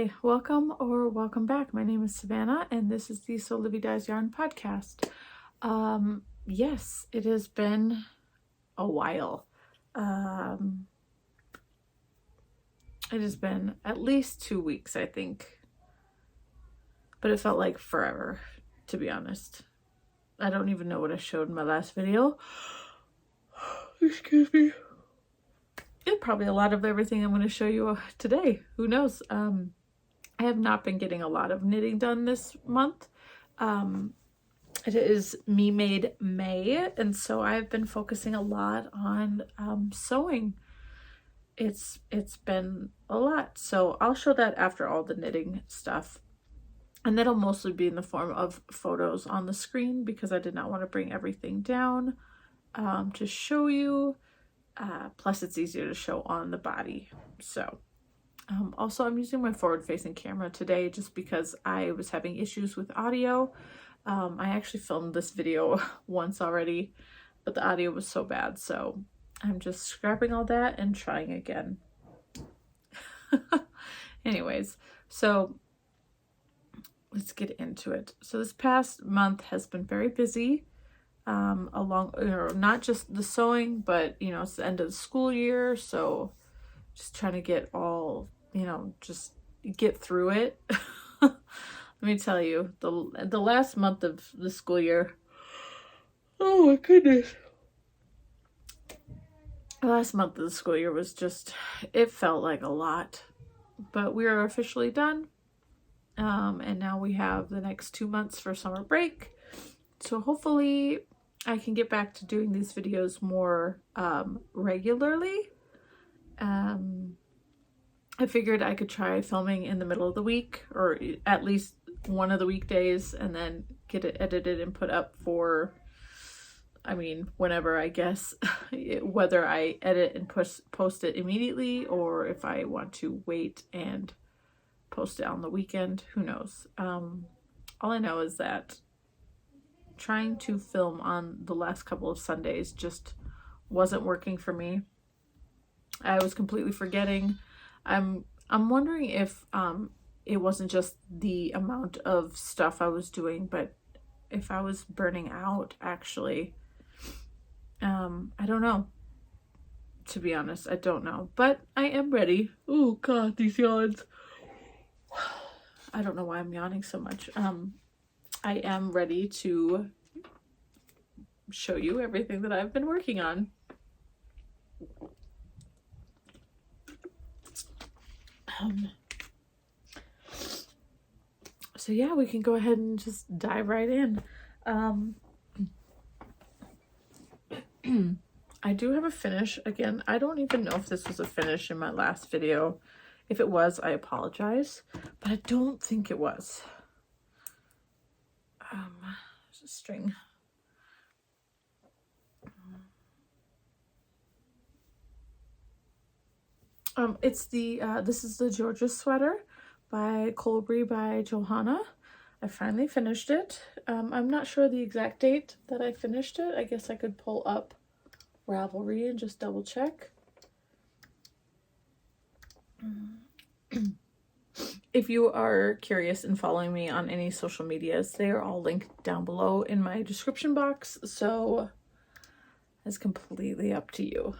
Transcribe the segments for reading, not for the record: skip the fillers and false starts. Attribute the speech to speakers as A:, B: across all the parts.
A: Hi, welcome or welcome back. My name is Savannah and this is the SewLiberated Yarn podcast. Yes, it has been a while. It has been at least 2 weeks, I think. But it felt like forever, to be honest. I don't even know what I showed in my last video. Excuse me. And probably a lot of everything I'm going to show you today. Who knows? I have not been getting a lot of knitting done this month. It is Me Made May, and so I've been focusing a lot on sewing. It's been a lot, so I'll show that after all the knitting stuff. And that'll mostly be in the form of photos on the screen because I did not want to bring everything down to show you. Plus it's easier to show on the body. So also I'm using my forward facing camera today just because I was having issues with audio. I actually filmed this video once already, but the audio was so bad, so I'm just scrapping all that and trying again. Anyways, so let's get into it. So this past month has been very busy. Not just the sewing, but it's the end of the school year, so just trying to get all, just get through it. Let me tell you, the last month of the school year, oh my goodness, the last month of the school year was just, it felt like a lot, but we are officially done. And now we have the next 2 months for summer break, so hopefully I can get back to doing these videos more regularly. I figured I could try filming in the middle of the week, or at least one of the weekdays, and then get it edited and put up for, whenever, I guess, whether I edit and post it immediately, or if I want to wait and post it on the weekend, who knows. All I know is that trying to film on the last couple of Sundays just wasn't working for me. I was completely forgetting. I'm wondering if it wasn't just the amount of stuff I was doing, but if I was burning out, actually. I don't know. To be honest, I don't know. But I am ready. Oh god, these yawns. I don't know why I'm yawning so much. I am ready to show you everything that I've been working on. So yeah, we can go ahead and just dive right in. I do have a finish. Again, I don't even know if this was a finish in my last video. If it was, I apologize, but I don't think it was. There's a string. It's the, this is the Georgia sweater by Colbury by Johanna. I finally finished it. I'm not sure the exact date that I finished it. I guess I could pull up Ravelry and just double check. If you are curious and following me on any social medias, they are all linked down below in my description box, so it's completely up to you.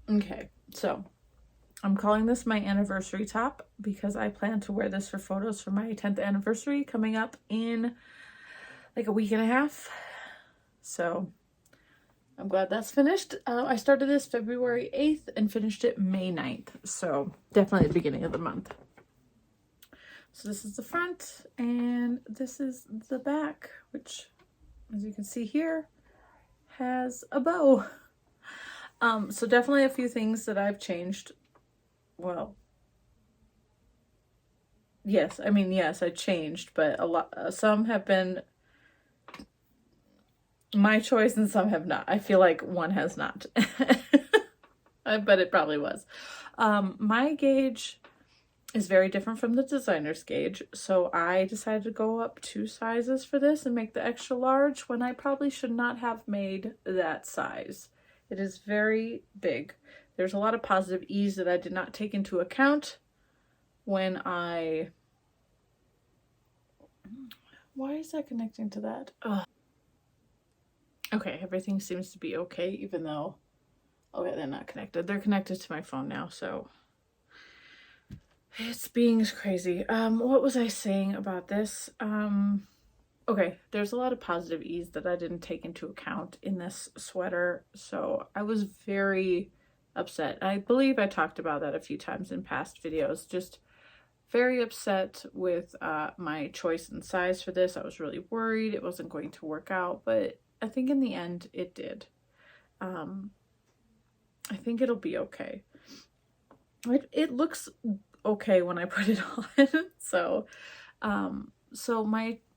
A: Okay, so I'm calling this my anniversary top because I plan to wear this for photos for my 10th anniversary coming up in like a week and a half. So I'm glad that's finished. I started this February 8th and finished it May 9th. So definitely the beginning of the month. So this is the front and this is the back, which as you can see here has a bow. So definitely a few things that I've changed. Well, yes, I changed, but a lot, some have been my choice and some have not. I feel like one has not. But it probably was. My gauge is very different from the designer's gauge, so I decided to go up 2 sizes for this and make the extra large when I probably should not have made that size. It is very big. there's a lot of positive ease that I did not take into account when I... Why is that connecting to that? Ugh. Okay, everything seems to be okay, even though... Okay, they're not connected. They're connected to my phone now, so... It's being crazy. What was I saying about this? Okay, there's a lot of positive ease that I didn't take into account in this sweater, so I was very upset. I believe I talked about that a few times in past videos, just very upset with my choice and size for this. I was really worried it wasn't going to work out, but I think in the end it did. I think it'll be okay. It looks okay when I put it on. So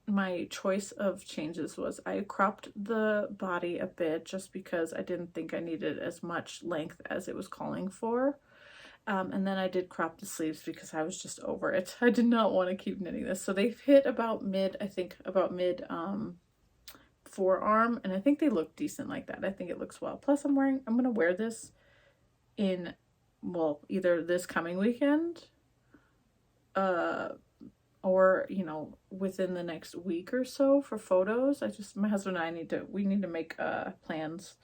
A: my choice of changes was I cropped the body a bit just because I didn't think I needed as much length as it was calling for. And then I did crop the sleeves because I was just over it. I did not want to keep knitting this. So they've hit about mid, I think about mid forearm, and I think they look decent like that. I think it looks well. Plus I'm going to wear this in, well, either this coming weekend, or, you know, within the next week or so for photos. My husband and I we need to make plans.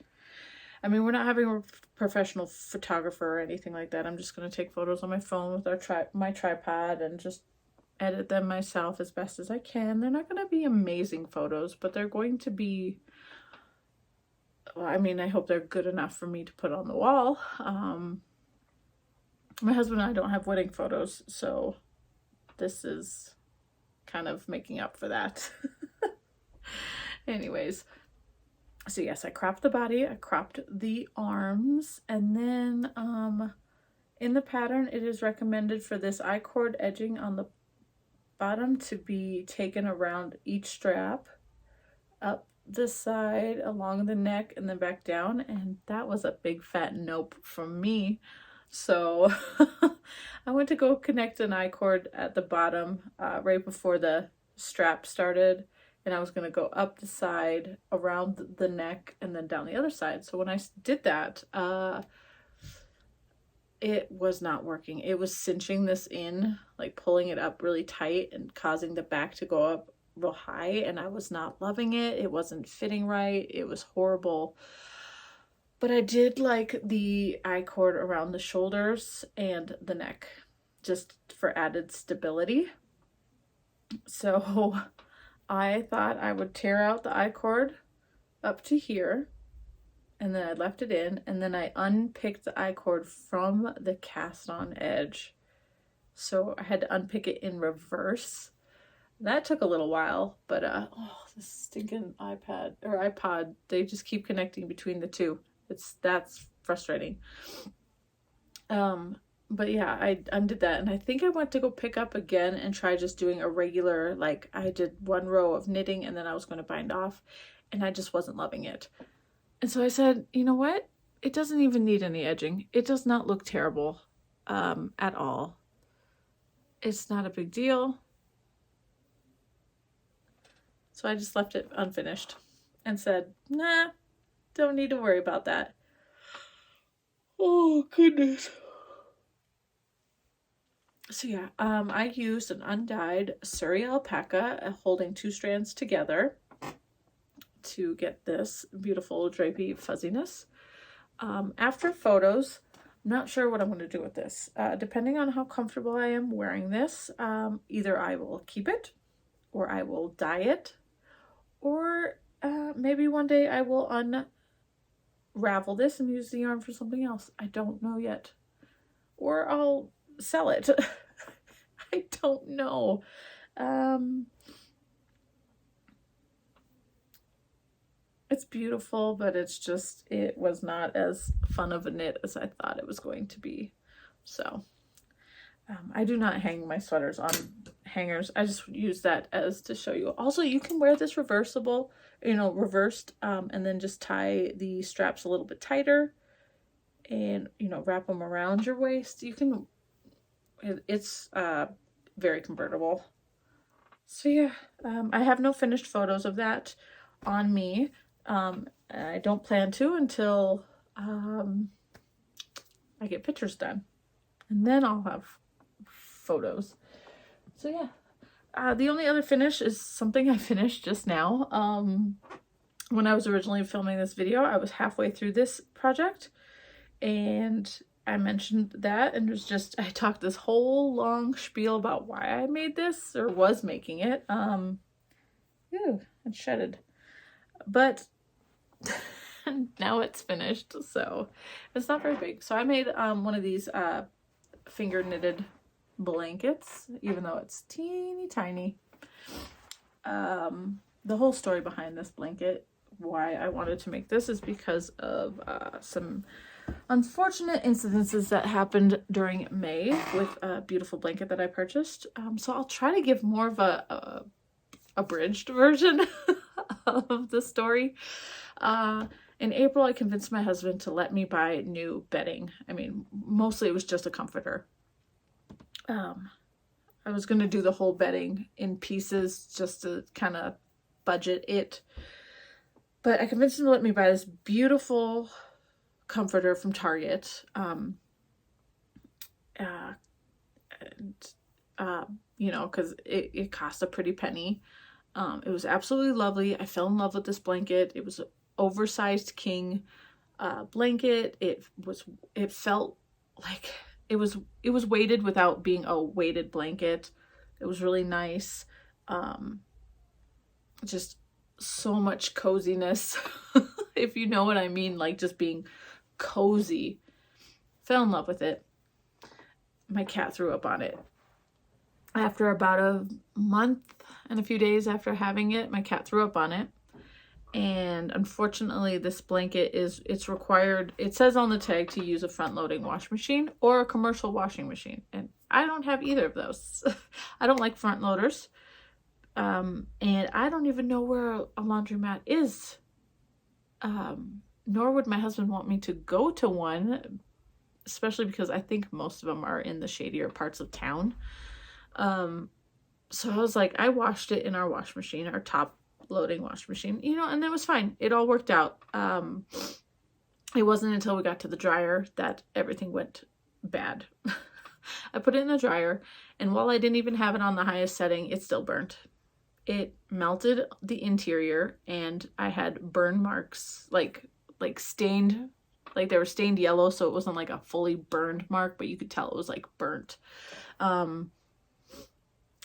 A: I mean, we're not having a professional photographer or anything like that. I'm just going to take photos on my phone with my tripod and just edit them myself as best as I can. They're not going to be amazing photos, but they're going to be, well, I mean, I hope they're good enough for me to put on the wall. My husband and I don't have wedding photos, so this is kind of making up for that. Anyways, so yes, I cropped the body, I cropped the arms, and then in the pattern it is recommended for this I-cord edging on the bottom to be taken around each strap, up the side, along the neck, and then back down, and that was a big fat nope from me. So I went to go connect an I-cord at the bottom right before the strap started, and I was going to go up the side, around the neck, and then down the other side. So when I did that, it was not working. It was cinching this in, like pulling it up really tight and causing the back to go up real high, and I was not loving it. It wasn't fitting right. It was horrible. But I did like the I-cord around the shoulders and the neck, just for added stability. So I thought I would tear out the I-cord up to here, and then I left it in, and then I unpicked the I-cord from the cast on edge. So I had to unpick it in reverse. That took a little while, but oh, this stinking iPod, they just keep connecting between the two. That's frustrating. But yeah, I undid that, and I think I went to go pick up again and try just doing a regular, like I did one row of knitting and then I was going to bind off, and I just wasn't loving it. And so I said, you know what? It doesn't even need any edging. It does not look terrible at all. It's not a big deal. So I just left it unfinished and said, nah, don't need to worry about that. Oh, goodness. So yeah, I used an undyed Surrey alpaca holding 2 strands together to get this beautiful drapey fuzziness. After photos, I'm not sure what I'm going to do with this. Depending on how comfortable I am wearing this, either I will keep it, or I will dye it, or maybe one day I will unravel this and use the yarn for something else. I don't know yet. Or I'll sell it. I don't know. It's beautiful, but it's just, it was not as fun of a knit as I thought it was going to be. So I do not hang my sweaters on hangers. I just use that as to show you. Also, you can wear this reversible, reversed, and then just tie the straps a little bit tighter and, wrap them around your waist. You can, it's very convertible. So yeah, I have no finished photos of that on me. I don't plan to until I get pictures done. And then I'll have photos. So yeah. The only other finish is something I finished just now. When I was originally filming this video, I was halfway through this project. And I mentioned that, and it was just, I talked this whole long spiel about why I made this, or was making it. Ew, it's shredded. But now it's finished, so it's not very big. So I made one of these finger knitted blankets, even though it's teeny tiny. The whole story behind this blanket, why I wanted to make this, is because of some unfortunate incidences that happened during May with a beautiful blanket that I purchased. So I'll try to give more of a abridged version of the story. In April, I convinced my husband to let me buy new bedding. I mean, mostly it was just a comforter. I was going to do the whole bedding in pieces just to kind of budget it. But I convinced him to let me buy this beautiful comforter from Target. You know, because it cost a pretty penny. It was absolutely lovely. I fell in love with this blanket. It was an oversized king blanket. It felt like it was weighted without being a weighted blanket. It was really nice. Just so much coziness, if you know what I mean, like just being cozy. Fell in love with it. My cat threw up on it. After about a month and a few days after having it, my cat threw up on it. And unfortunately, this blanket it's required, it says on the tag to use a front-loading washing machine or a commercial washing machine. And I don't have either of those. I don't like front loaders. And I don't even know where a laundromat is. Nor would my husband want me to go to one, especially because I think most of them are in the shadier parts of town. So I was like, I washed it in our wash machine, our top loading wash machine, you know, and it was fine. It all worked out. It wasn't until we got to the dryer that everything went bad. I put it in the dryer, and while I didn't even have it on the highest setting, it still burnt. It melted the interior, and I had burn marks, like stained, like they were stained yellow, so it wasn't like a fully burned mark, but you could tell it was like burnt.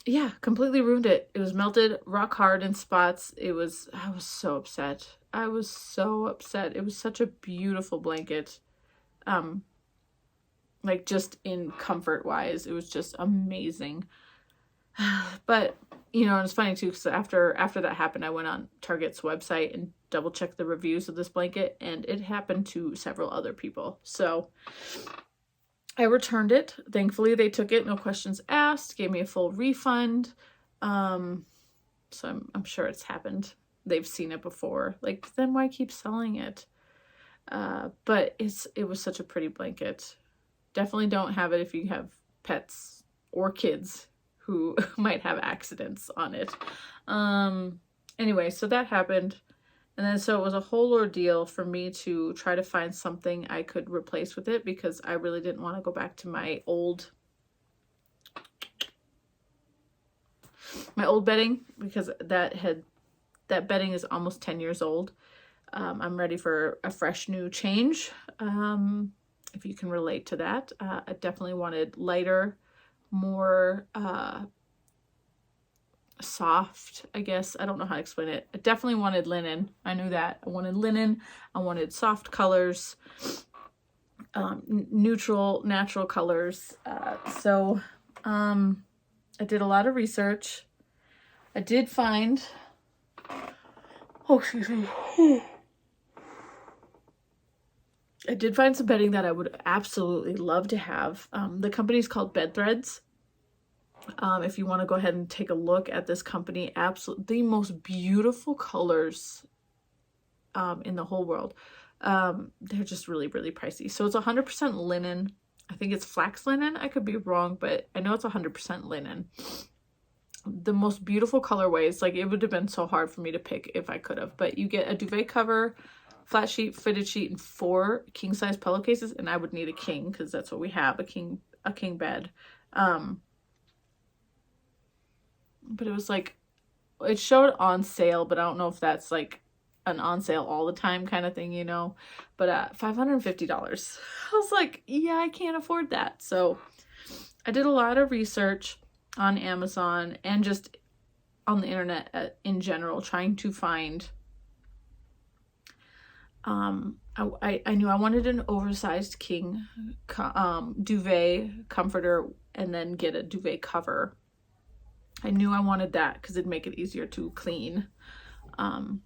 A: Yeah, completely ruined it. It was melted rock hard in spots. I was so upset. I was so upset. It was such a beautiful blanket. Like just in comfort wise, it was just amazing. But, you know, it's funny too, because after that happened, I went on Target's website and double checked the reviews of this blanket, and it happened to several other people. So I returned it. Thankfully, they took it, no questions asked, gave me a full refund. So I'm sure it's happened. They've seen it before. Like, then why keep selling it? But it was such a pretty blanket. Definitely don't have it if you have pets or kids who might have accidents on it. Anyway, so that happened. And then so it was a whole ordeal for me to try to find something I could replace with it, because I really didn't want to go back to my old bedding, because that bedding is almost 10 years old. I'm ready for a fresh new change. If you can relate to that. I definitely wanted lighter, more soft, I guess. I don't know how to explain it. I definitely wanted linen. I knew that. I wanted linen. I wanted soft colors, neutral, natural colors. So I did a lot of research. I did find, excuse me. I did find some bedding that I would absolutely love to have. The company's called Bed Threads. If you want to go ahead and take a look at this company, absolutely the most beautiful colors in the whole world. They're just really, really pricey. So it's 100% linen. I think it's flax linen. I could be wrong, but I know it's 100% linen. The most beautiful colorways. Like, it would have been so hard for me to pick if I could have. But you get a duvet cover, flat sheet, fitted sheet, and 4 king size pillowcases, and I would need a king because that's what we have, a king bed. But it was like, it showed on sale, but I don't know if that's like an on sale all the time kind of thing, you know. But $550. I was like, yeah, I can't afford that. So I did a lot of research on Amazon and just on the internet in general, trying to find I knew I wanted an oversized king duvet comforter and then get a duvet cover. I knew I wanted that because it'd make it easier to clean. And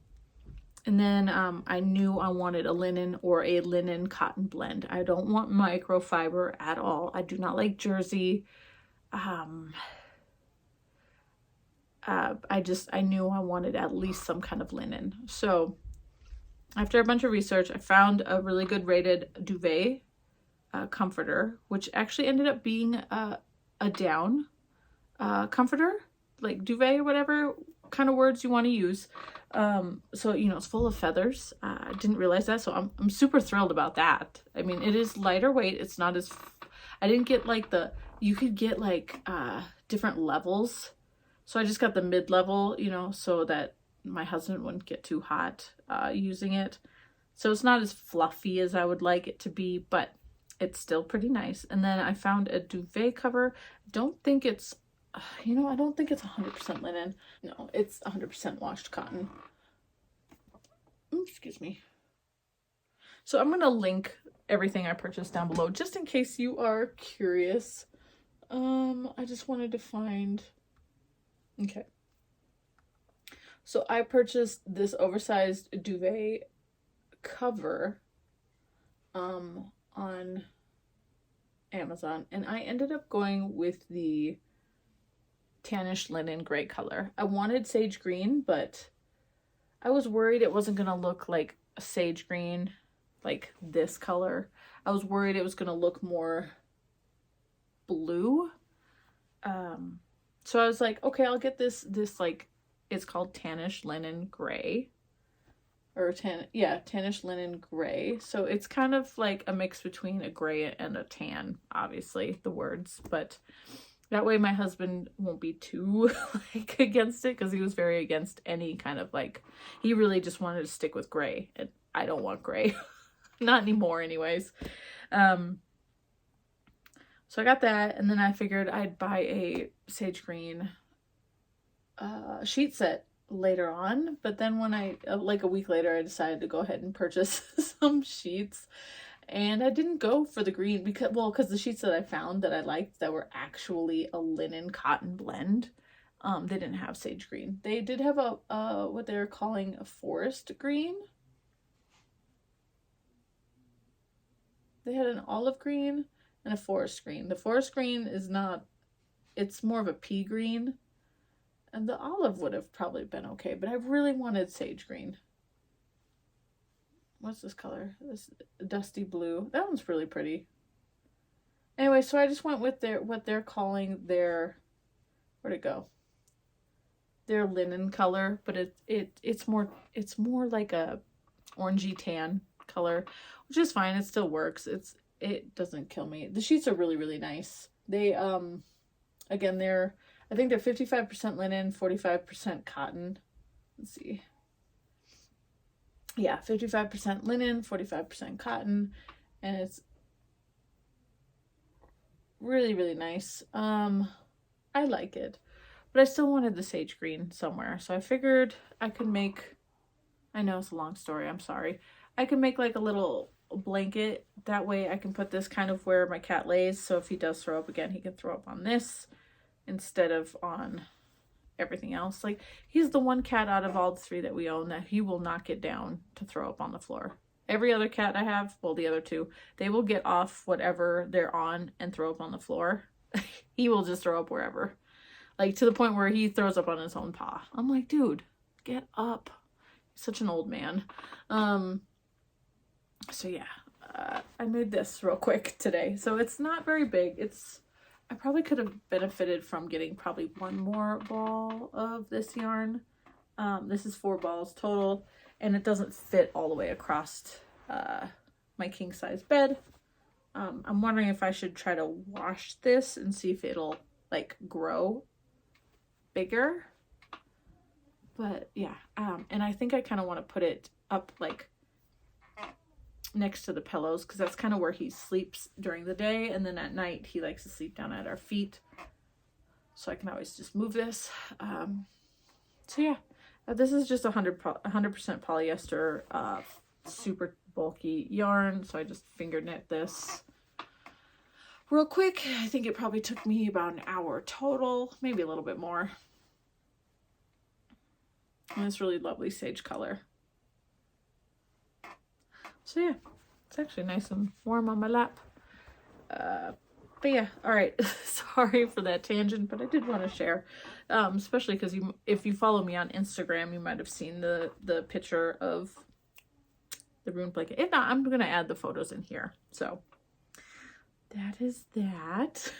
A: then I knew I wanted a linen or a linen cotton blend. I don't want microfiber at all. I do not like jersey. I knew I wanted at least some kind of linen. So after a bunch of research, I found a really good rated duvet comforter, which actually ended up being a down comforter, like duvet or whatever kind of words you want to use. So, you know, it's full of feathers. I didn't realize that, so I'm super thrilled about that. I mean, it is lighter weight. It's not as, I didn't get like you could get like different levels. So I just got the mid-level, you know, so that my husband wouldn't get too hot using it. So it's not as fluffy as I would like it to be, but it's still pretty nice. And then I found a duvet cover. Don't think it's, you know, I don't think it's 100% linen. No, it's 100% washed cotton. Excuse me. So I'm going to link everything I purchased down below, just in case you are curious. I just wanted to find, okay. So I purchased this oversized duvet cover on Amazon, and I ended up going with the tannish linen gray color. I wanted sage green, but I was worried it wasn't going to look like a sage green, like this color. I was worried it was going to look more blue. So I was like, okay, I'll get this like, it's called tannish linen gray, or tannish linen gray. So it's kind of like a mix between a gray and a tan, obviously the words, but that way my husband won't be too like against it, because he was very against any kind of like, he really just wanted to stick with gray, and I don't want gray. Not anymore anyways. So I got that, and then I figured I'd buy a sage green sheet set later on, but then when I like a week later I decided to go ahead and purchase some sheets, and I didn't go for the green because the sheets that I found that I liked that were actually a linen cotton blend, they didn't have sage green. They did have a what they're calling a forest green. They had an olive green and a forest green. The forest green is not, it's more of a pea green. And the olive would have probably been okay, but I really wanted sage green. What's this color? This dusty blue. That one's really pretty. Anyway, so I just went with what they're calling their, where'd it go? Their linen color, but it's more like a orangey tan color, which is fine. It still works. It doesn't kill me. The sheets are really, really nice. They again, I think they're 55% linen, 45% cotton. Let's see. Yeah, 55% linen, 45% cotton, and it's really, really nice. I like it, but I still wanted the sage green somewhere, so I figured I could make, I know it's a long story, I'm sorry. I could make like a little blanket. That way I can put this kind of where my cat lays, so if he does throw up again, he can throw up on this instead of on everything else. Like, he's the one cat out of all the 3 that we own that he will not get down to throw up on the floor. Every other cat I have, well, the other 2, they will get off whatever they're on and throw up on the floor. He will just throw up wherever. Like, to the point where he throws up on his own paw. I'm like, dude, get up. He's such an old man. So yeah, I made this real quick today. So it's not very big. I probably could have benefited from getting probably 1 more ball of this yarn. This is 4 balls total. and it doesn't fit all the way across my king size bed. I'm wondering if I should try to wash this and see if it'll like grow bigger. But yeah, and I think I kind of want to put it up like next to the pillows, because that's kind of where he sleeps during the day, and then at night he likes to sleep down at our feet, so I can always just move this. So yeah, this is just 100% polyester, super bulky yarn, so I just finger knit this real quick. I think it probably took me about an hour total, maybe a little bit more. And it's really lovely sage color. So yeah, it's actually nice and warm on my lap. But yeah, all right. Sorry for that tangent, but I did want to share, especially because if you follow me on Instagram, you might have seen the picture of the ruined blanket. If not, I'm gonna add the photos in here. So that is that.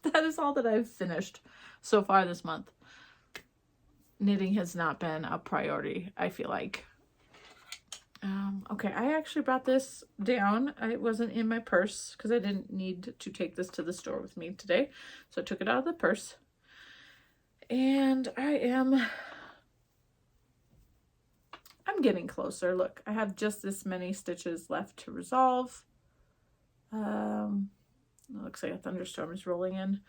A: That is all that I've finished so far this month. Knitting has not been a priority, I feel like. Okay, I actually brought this down. It wasn't in my purse because I didn't need to take this to the store with me today. So I took it out of the purse. And I'm getting closer. Look, I have just this many stitches left to resolve. It looks like a thunderstorm is rolling in.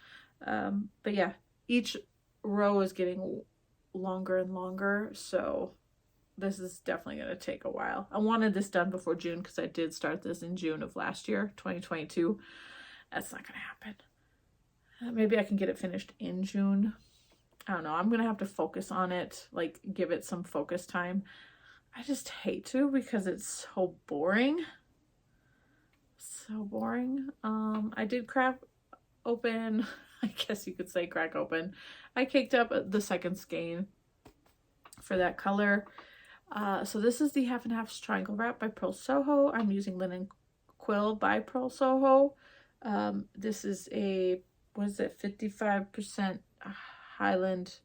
A: But yeah, each row is getting longer and longer, so this is definitely going to take a while. I wanted this done before June because I did start this in June of last year, 2022. That's not going to happen. Maybe I can get it finished in June. I don't know. I'm going to have to focus on it, like give it some focus time. I just hate to because it's so boring. So boring. I did crack open, I guess you could say crack open. I caked up the second skein for that color. So this is the half and half triangle wrap by Pearl Soho. I'm using linen quill by Pearl Soho. This is a, what is it, 55% Highland,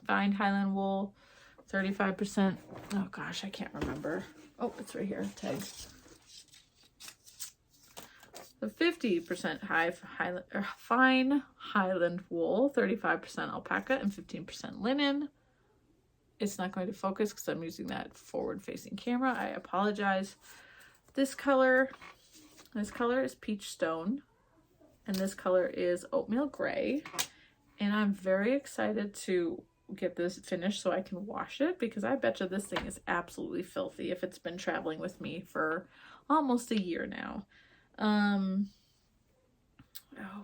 A: fine Highland wool, 35%, oh gosh, I can't remember. Oh, it's right here, tag. So 50% fine Highland wool, 35% alpaca, and 15% linen. It's not going to focus because I'm using that forward-facing camera. I apologize. This color is peach stone, and this color is oatmeal gray. And I'm very excited to get this finished so I can wash it, because I bet you this thing is absolutely filthy if it's been traveling with me for almost a year now.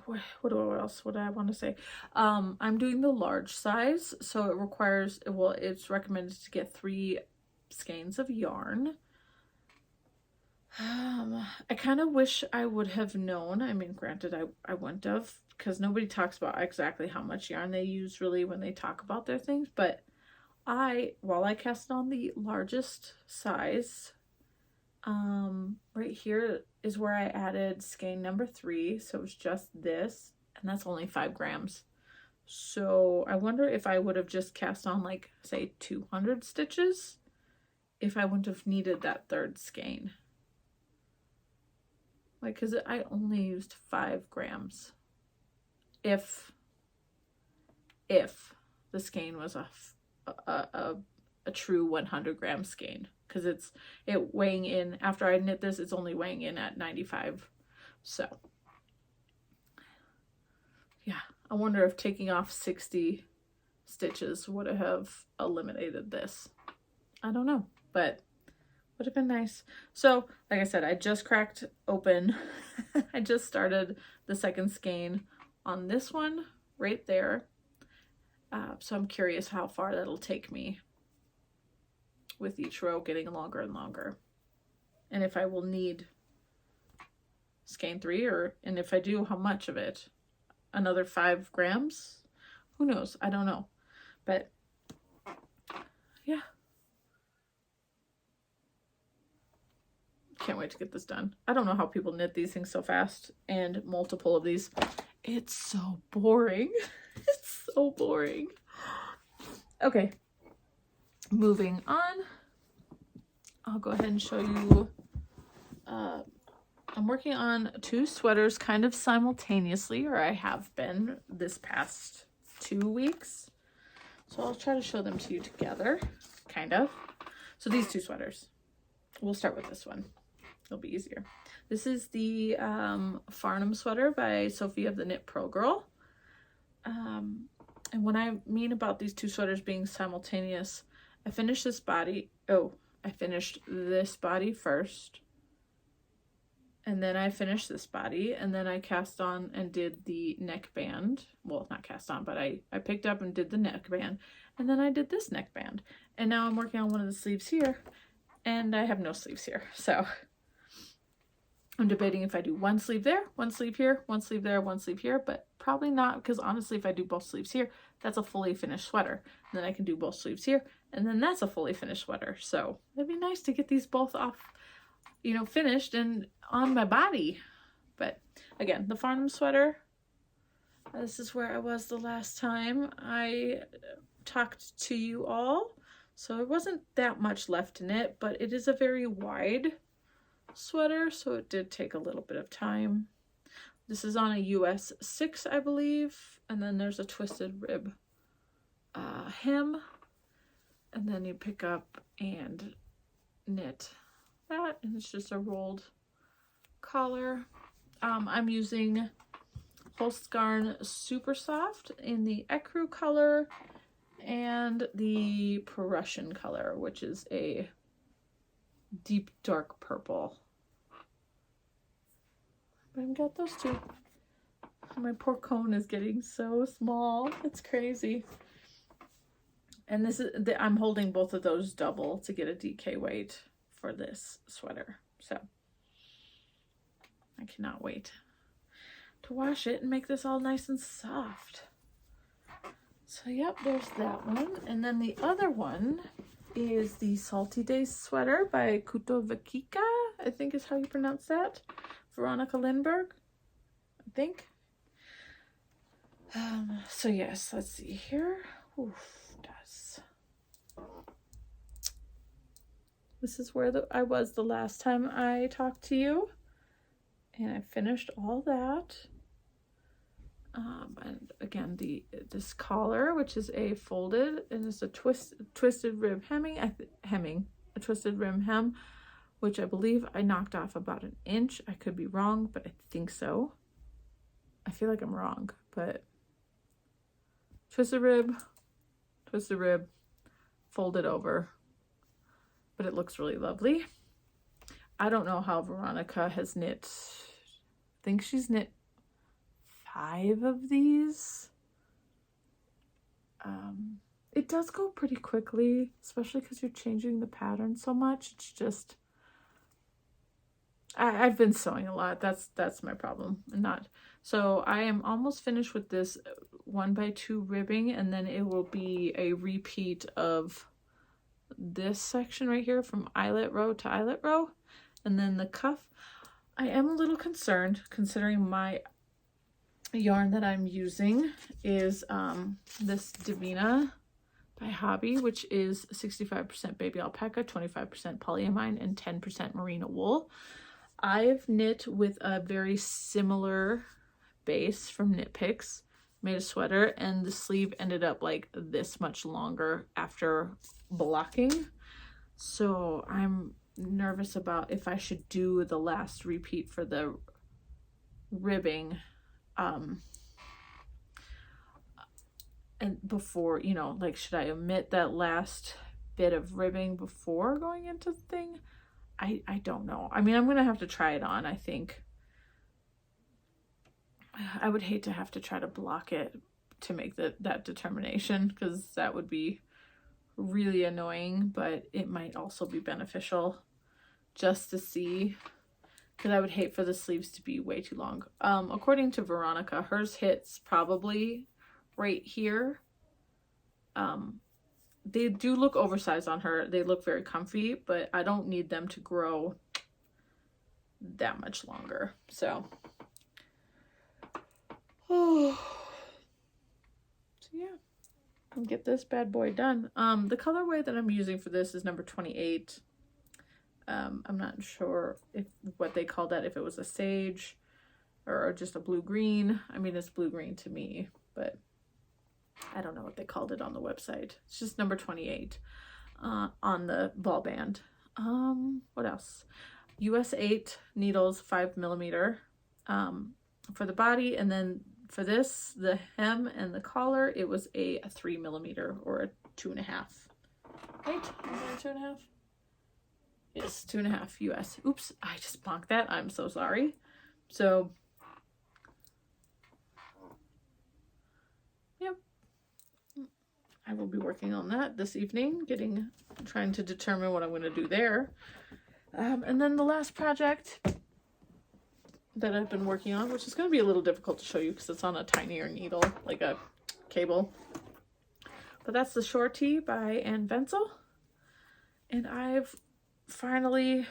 A: What else would I want to say? I'm doing the large size, so it requires, well, it's recommended to get 3 skeins of yarn. I kind of wish I would have known. I mean, granted, I wouldn't have, because nobody talks about exactly how much yarn they use really when they talk about their things, but while I cast on the largest size, right here is where I added skein number 3, so it's just this, and that's only 5 grams. So I wonder if I would have just cast on, like, say 200 stitches, if I wouldn't have needed that 3rd skein. Like, because I only used 5 grams. If the skein was a true 100 gram skein, because it weighing in, after I knit this, it's only weighing in at 95. So yeah, I wonder if taking off 60 stitches would have eliminated this. I don't know, but would have been nice. So like I said, I just cracked open I just started the 2nd skein on this one right there. So I'm curious how far that'll take me with each row getting longer and longer, and if I will need skein 3, and if I do, how much of it. Another 5 grams, who knows? I don't know, but yeah, can't wait to get this done. I don't know how people knit these things so fast, and multiple of these. It's so boring. It's so boring. Okay, moving on, I'll go ahead and show you, I'm working on 2 sweaters kind of simultaneously, or I have been this past 2 weeks. So I'll try to show them to you together, kind of. So these 2 sweaters, we'll start with this one. It'll be easier. This is the Farnham sweater by Sophie of the Knit Pro Girl. And what I mean about these 2 sweaters being simultaneous, I finished this body. Oh, I finished this body first. And then I finished this body. And then I cast on and did the neckband. Well, not cast on, but I picked up and did the neckband. And then I did this neckband. And now I'm working on one of the sleeves here. And I have no sleeves here. So I'm debating if I do one sleeve there, one sleeve here, one sleeve there, one sleeve here, but probably not, because honestly, if I do both sleeves here, that's a fully finished sweater. And then I can do both sleeves here, and then that's a fully finished sweater. So it'd be nice to get these both off, you know, finished and on my body. But again, the Farnham sweater, this is where I was the last time I talked to you all. So it wasn't that much left in it, but it is a very wide sweater, so it did take a little bit of time. This is on a US 6, I believe, and then there's a twisted rib hem, and then you pick up and knit that, and it's just a rolled collar. I'm using Holst Garn Super Soft in the ecru color and the Prussian color, which is a deep dark purple. But I've got those 2. My poor cone is getting so small. It's crazy. And this is I'm holding both of those double to get a DK weight for this sweater. So I cannot wait to wash it and make this all nice and soft. So yep, there's that one. And then the other one is the Salty Days sweater by Kutovakika, I think is how you pronounce that. Veronica Lindberg, I think. So yes, let's see here. Oof, this is where I was the last time I talked to you. And I finished all that. And again, this collar, which is a folded, and it's a twisted rib a twisted rim hem, which I believe I knocked off about 1 inch. I could be wrong, but I think so. I feel like I'm wrong, but twisted rib, folded over, but it looks really lovely. I don't know how Veronica has knit. I think she's knit 5 of these. It does go pretty quickly, especially because you're changing the pattern so much. It's just, I've been sewing a lot. That's my problem. So I am almost finished with this 1x2 ribbing, and then it will be a repeat of this section right here from eyelet row to eyelet row, and then the cuff. I am a little concerned considering my yarn that I'm using is this Divina by Hobby, which is 65% baby alpaca, 25% polyamine, and 10% merino wool. I've knit with a very similar base from Knit Picks, made a sweater, and the sleeve ended up like this much longer after blocking. So I'm nervous about if I should do the last repeat for the ribbing and before, you know, like, should I omit that last bit of ribbing before going into the thing? I don't know. I mean, I'm gonna have to try it on. I think I would hate to have to try to block it to make that determination, because that would be really annoying, but it might also be beneficial just to see, because I would hate for the sleeves to be way too long. According to Veronica, hers hits probably right here. They do look oversized on her. They look very comfy, but I don't need them to grow that much longer. So, so yeah. and get this bad boy done. The colorway that I'm using for this is number 28. I'm not sure if what they call that, if it was a sage or just a blue-green. I mean, it's blue-green to me, but I don't know what they called it on the website. It's just number 28 on the ball band. What else? US 8 needles, 5mm for the body, and then for this, the hem and the collar, it was a 3mm or a 2.5. Right? Is it a 2.5? Yes, 2.5 US. Oops, I just bonked that. I'm so sorry. So, yep. I will be working on that this evening, trying to determine what I'm going to do there. And then the last project that I've been working on, which is going to be a little difficult to show you because it's on a tinier needle, like a cable. But that's the Shore Tee by Ann Wenzel. And I've finally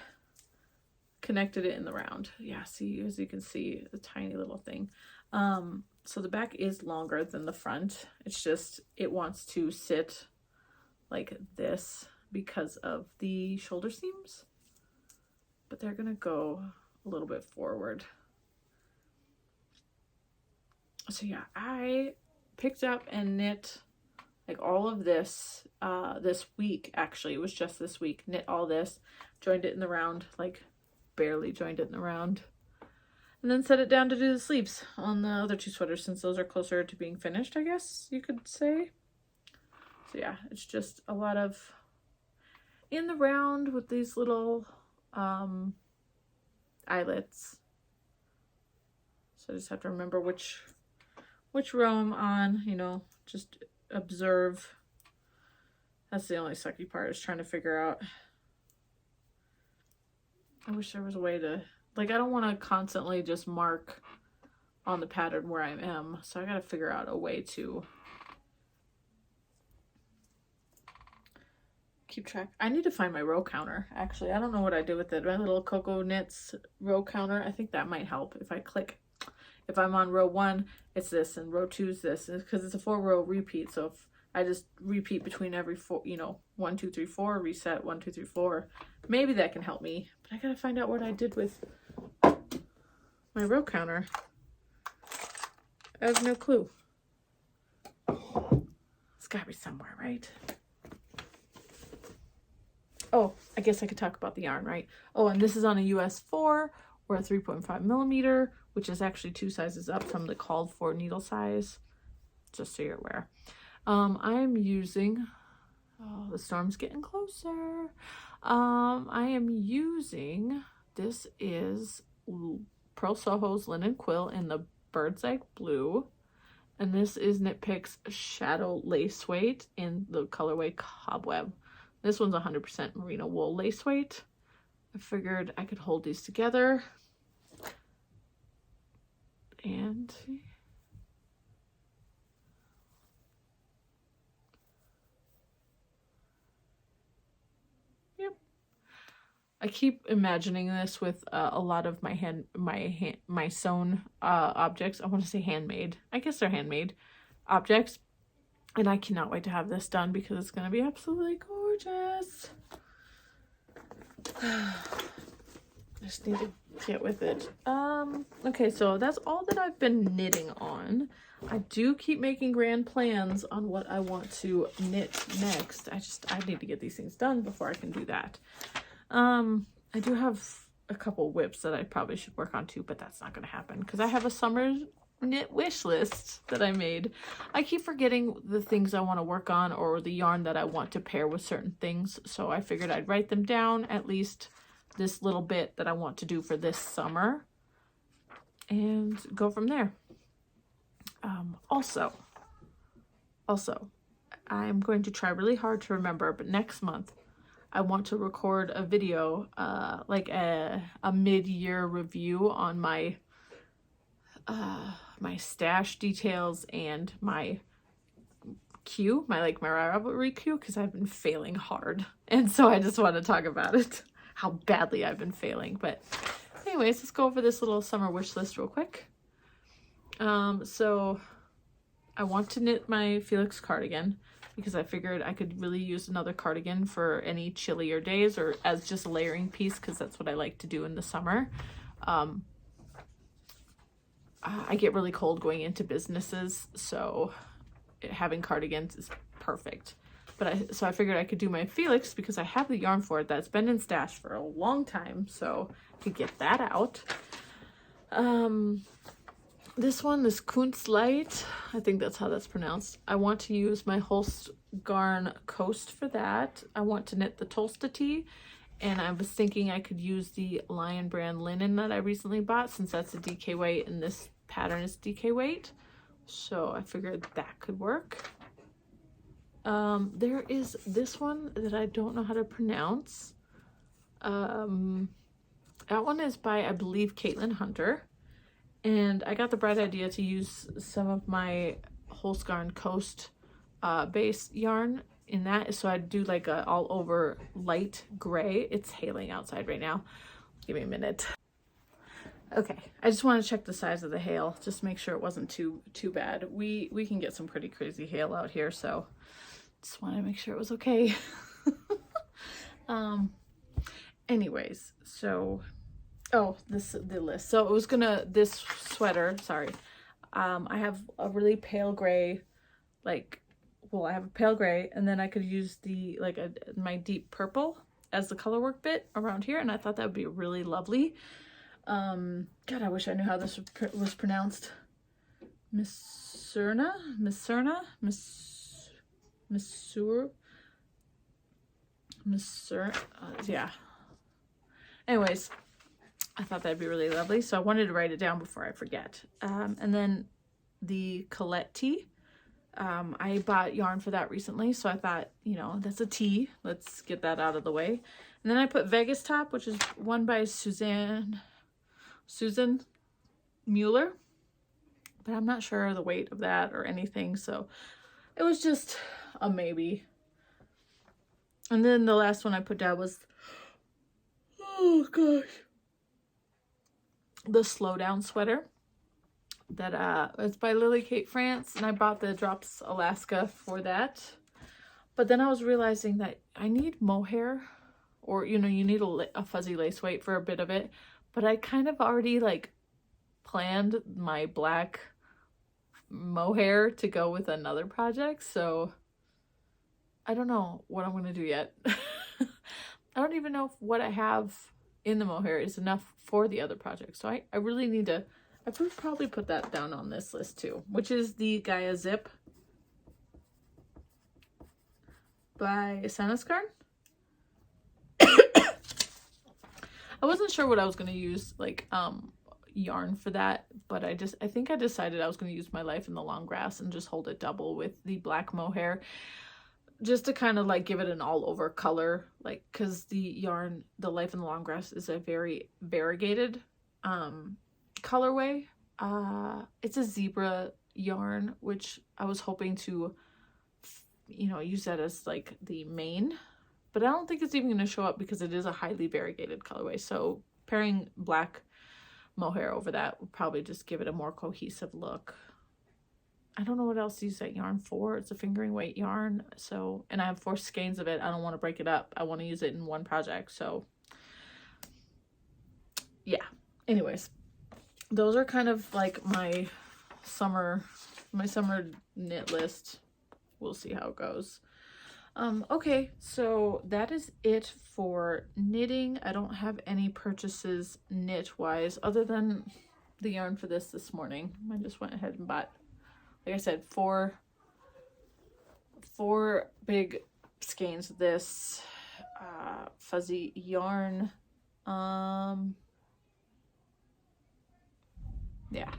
A: connected it in the round. Yeah, see, as you can see, a tiny little thing. So the back is longer than the front. It's just, it wants to sit like this because of the shoulder seams. But they're going to go a little bit forward. So yeah, I picked up and knit like all of this this week. Actually, it was just this week. Knit all this, joined it in the round, like barely joined it in the round, and then set it down to do the sleeves on the other two sweaters, since those are closer to being finished, I guess you could say. So yeah, it's just a lot of in the round with these little eyelets. So I just have to remember which row I'm on, you know, just observe. That's the only sucky part, is trying to figure out. I wish there was a way to, like, I don't want to constantly just mark on the pattern where I am, so I gotta figure out a way to keep track. I need to find my row counter, actually. I don't know what I did with it. My little Cocoa Knits row counter, I think that might help. If I click, if I'm on row 1, it's this, and row 2 is this, because it's a 4-row repeat. So if I just repeat between every 4, you know, 1, 2, 3, 4, reset 1, 2, 3, 4, maybe that can help me. But I gotta find out what I did with my row counter. I have no clue. It's gotta be somewhere, right? Oh, I guess I could talk about the yarn, right? Oh, and this is on a US 4 or a 3.5mm, which is actually 2 sizes up from the called for needle size, just so you're aware. I'm using, oh, the storm's getting closer. I am using, this is Pearl Soho's Linen Quill in the Burnside Blue. And this is Knit Picks Shadow Lace Weight in the colorway Cobweb. This one's 100% merino wool lace weight. I figured I could hold these together. And yep. I keep imagining this with a lot of my sewn objects. I want to say handmade. I guess they're handmade objects. And I cannot wait to have this done because it's going to be absolutely gorgeous. I just need to get with it. Okay, so that's all that I've been knitting on. I do keep making grand plans on what I want to knit next. I need to get these things done before I can do that. I do have a couple whips that I probably should work on too, but that's not going to happen because I have a summer knit wish list that I made. I keep forgetting the things I want to work on or the yarn that I want to pair with certain things, so I figured I'd write them down, at least this little bit that I want to do for this summer, and go from there. Also I'm going to try really hard to remember, but next month I want to record a video, like a mid-year review on my my stash details and my queue, my Ravelry queue, because I've been failing hard, and so I just want to talk about it, how badly I've been failing. But anyways, let's go over this little summer wish list real quick. So I want to knit my Felix cardigan because I figured I could really use another cardigan for any chillier days or as just a layering piece, because that's what I like to do in the summer. I get really cold going into businesses, so having cardigans is perfect. But so I figured I could do my Felix because I have the yarn for it that's been in stash for a long time, so I could get that out. This one, this Kunstlight, I think that's how that's pronounced. I want to use my Holst Garn Coast for that. I want to knit the Tolsta Tee, and I was thinking I could use the Lion Brand linen that I recently bought, since that's a DK weight and this pattern is DK weight. So I figured that could work. There is this one that I don't know how to pronounce. That one is by, I believe, Caitlin Hunter. And I got the bright idea to use some of my Holst Garn Coast base yarn in that. So I'd do like a all over light gray. It's hailing outside right now. Give me a minute. Okay, I just want to check the size of the hail, just make sure it wasn't too bad. We can get some pretty crazy hail out here, so just want to make sure it was okay. Anyways, so the list. So it was this sweater, sorry. I have a really pale gray, I have a pale gray, and then I could use the my deep purple as the color work bit around here, and I thought that would be really lovely. God, I wish I knew how this was pronounced. Misurina, yeah. Anyways, I thought that'd be really lovely, so I wanted to write it down before I forget. And then the Colett tee. I bought yarn for that recently, so I thought, that's a tee. Let's get that out of the way. And then I put Vegas top, which is one by Susanne Muller, but I'm not sure of the weight of that or anything, so it was just a maybe. And then the last one I put down was, oh gosh, the Slow Down sweater that it's by Lily Kate France, and I bought the Drops Alaska for that. But then I was realizing that I need mohair, or you need a fuzzy lace weight for a bit of it. But I kind of already planned my black mohair to go with another project, so I don't know what I'm gonna do yet. I don't even know if what I have in the mohair is enough for the other project, so I really need to, I would probably put that down on this list too, which is the Gaia Zip by Sandnes Garn. I wasn't sure what I was going to use, yarn for that, but I think I decided I was going to use my Life in the Long Grass and just hold it double with the black mohair, just to kind of give it an all over color, because the yarn, the Life in the Long Grass, is a very variegated colorway. It's a zebra yarn, which I was hoping to, use that as the main. But I don't think it's even going to show up because it is a highly variegated colorway. So pairing black mohair over that would probably just give it a more cohesive look. I don't know what else to use that yarn for. It's a fingering weight yarn. So, and I have 4 skeins of it. I don't want to break it up. I want to use it in one project. So yeah. Anyways, those are kind of my summer knit list. We'll see how it goes. Okay, so that is it for knitting. I don't have any purchases knit-wise other than the yarn for this morning. I just went ahead and bought, like I said, four big skeins of this fuzzy yarn. Yeah,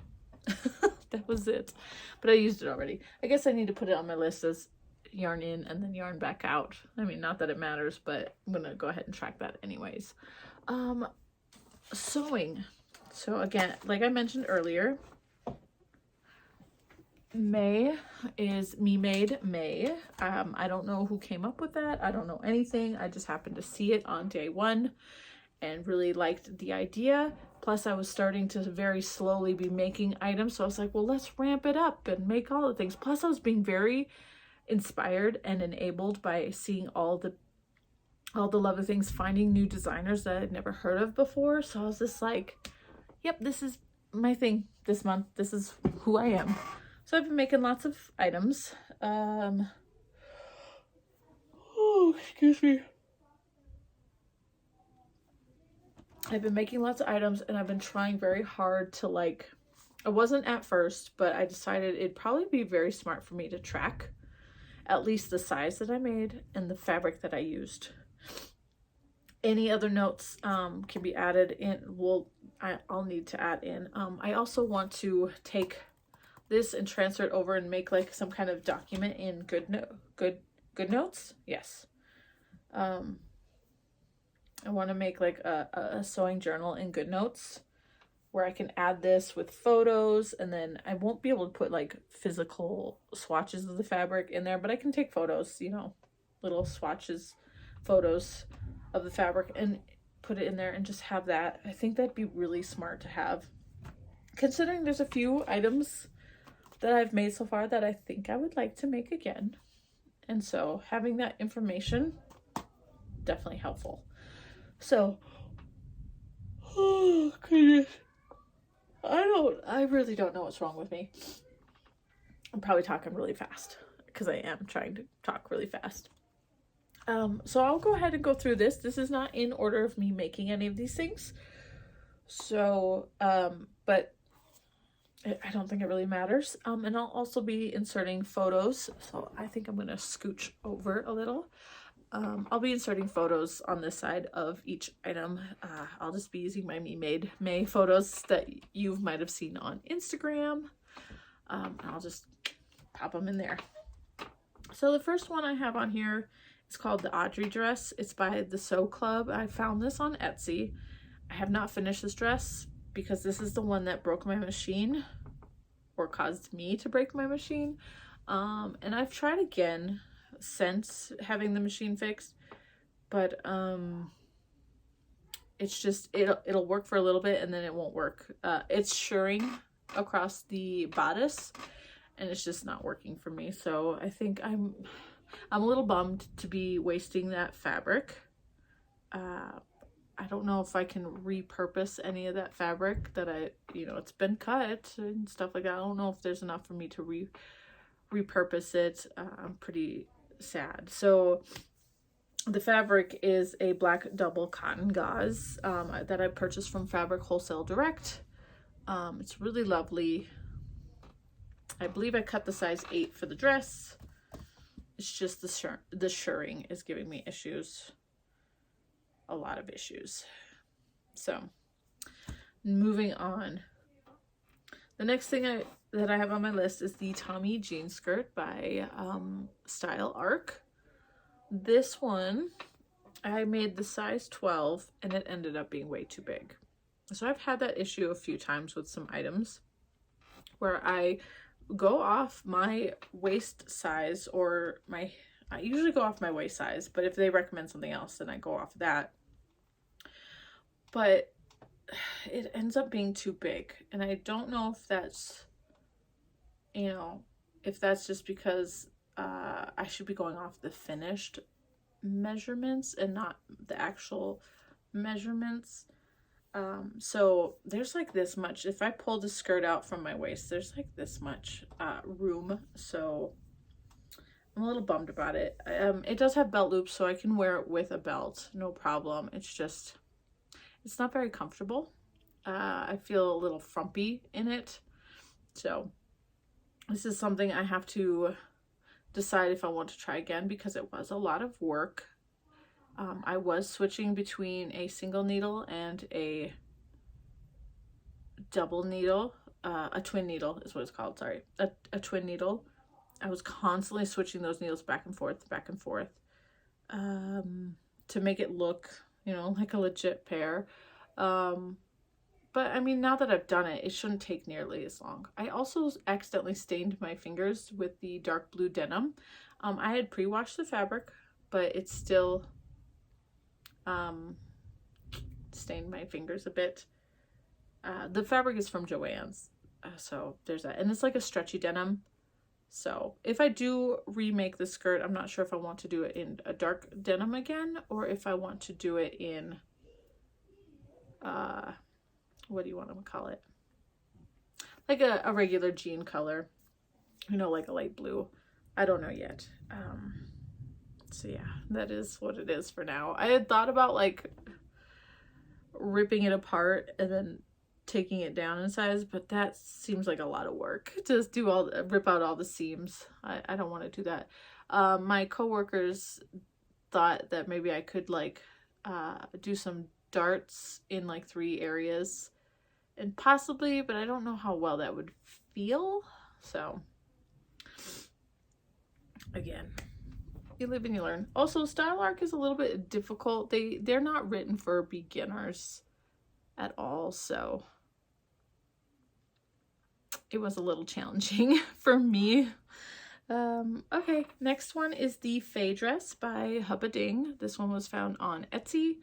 A: that was it. But I used it already. I guess I need to put it on my list as yarn in and then yarn back out. I mean, not that it matters, but I'm gonna go ahead and track that anyways. Sewing. So again, like I mentioned earlier, May is Me Made May. I don't know who came up with that. I don't know anything. I just happened to see it on day one and really liked the idea. Plus I was starting to very slowly be making items. So I was like, well, let's ramp it up and make all the things. Plus I was being very inspired and enabled by seeing all the lovely things, finding new designers that I'd never heard of before. So I was just like, yep, this is my thing this month. This is who I am. So I've been making lots of items. Oh, excuse me. I've been making lots of items, and I've been trying very hard to, like, I wasn't at first, but I decided it'd probably be very smart for me to track at least the size that I made and the fabric that I used. Any other notes can be added in. Well, I'll need to add in. I also want to take this and transfer it over and make like some kind of document in Good Notes. Yes. I want to make like a sewing journal in Good Notes where I can add this with photos, and then I won't be able to put like physical swatches of the fabric in there, but I can take photos, you know, little swatches, photos of the fabric, and put it in there and just have that. I think that'd be really smart to have, considering there's a few items that I've made so far that I think I would like to make again. And so having that information, definitely helpful. So, oh goodness, I really don't know what's wrong with me. I'm probably talking really fast because I am trying to talk really fast. So I'll go ahead and go through this. This is not in order of me making any of these things. So, but I don't think it really matters. And I'll also be inserting photos. So I think I'm going to scooch over a little. I'll be inserting photos on this side of each item. I'll just be using my Me Made May photos that you might have seen on Instagram. I'll just pop them in there. So the first one I have on here is called the Audrey dress. It's by the Sew Club. I found this on Etsy. I have not finished this dress because this is the one that broke my machine, or caused me to break my machine. And I've tried again since having the machine fixed, but it's just it'll work for a little bit and then it won't work. It's shirring across the bodice and it's just not working for me. So I think I'm a little bummed to be wasting that fabric. I don't know if I can repurpose any of that fabric that it's been cut and stuff like that. I don't know if there's enough for me to repurpose it. I'm pretty sad. So the fabric is a black double cotton gauze that I purchased from Fabric Wholesale Direct. It's really lovely. I believe I cut the size 8 for the dress. It's just the shirring is giving me issues. A lot of issues. So moving on. The next thing that I have on my list is the Tommie jean skirt by Style Arc. This one, I made the size 12 and it ended up being way too big. So I've had that issue a few times with some items where I go off my waist size, or I usually go off my waist size, but if they recommend something else, then I go off that. But it ends up being too big, and I don't know if that's, if that's just because I should be going off the finished measurements and not the actual measurements. So there's like this much. If I pull the skirt out from my waist, there's like this much room. So I'm a little bummed about it. It does have belt loops, so I can wear it with a belt, no problem. It's just, it's not very comfortable. I feel a little frumpy in it. So this is something I have to decide if I want to try again, because it was a lot of work. I was switching between a single needle and a double needle, a twin needle is what it's called, sorry, a twin needle. I was constantly switching those needles back and forth, to make it look, like a legit pair. But I mean, now that I've done it, it shouldn't take nearly as long. I also accidentally stained my fingers with the dark blue denim. I had pre-washed the fabric, but it's still stained my fingers a bit. The fabric is from Joann's, so there's that. And it's like a stretchy denim. So if I do remake the skirt, I'm not sure if I want to do it in a dark denim again, or if I want to do it in, what do you want to call it? Like a regular jean color, you know, like a light blue. I don't know yet. So yeah, that is what it is for now. I had thought about like ripping it apart and then taking it down in size, but that seems like a lot of work to do rip out all the seams. I don't want to do that. My coworkers thought that maybe I could like do some darts in like 3 areas, and possibly, but I don't know how well that would feel. So again, you live and you learn. Also, Style Arc is a little bit difficult. They're not written for beginners at all, so it was a little challenging for me. Okay, next one is the Faye dress by Hubba. This one was found on Etsy.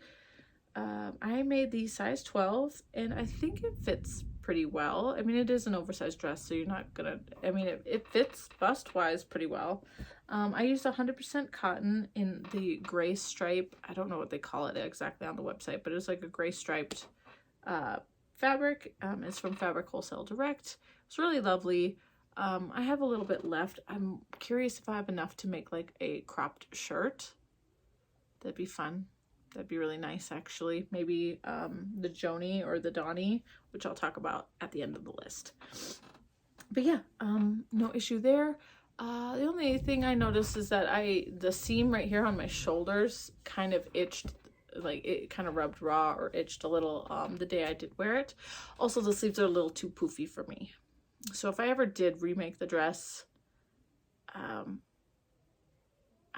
A: I made the size 12, and I think it fits pretty well. I mean, it is an oversized dress, so you're not gonna, I mean, it fits bust-wise pretty well. I used 100% cotton in the gray stripe. I don't know what they call it exactly on the website, but it was like a gray striped fabric. It's from Fabric Wholesale Direct. It's really lovely. I have a little bit left. I'm curious if I have enough to make like a cropped shirt. That'd be fun. That'd be really nice, actually. Maybe the Joanie or the Donnie, which I'll talk about at the end of the list. But yeah, no issue there. The only thing I noticed is that the seam right here on my shoulders kind of itched, like it kind of rubbed raw or itched a little the day I did wear it. Also, the sleeves are a little too poofy for me. So if I ever did remake the dress, I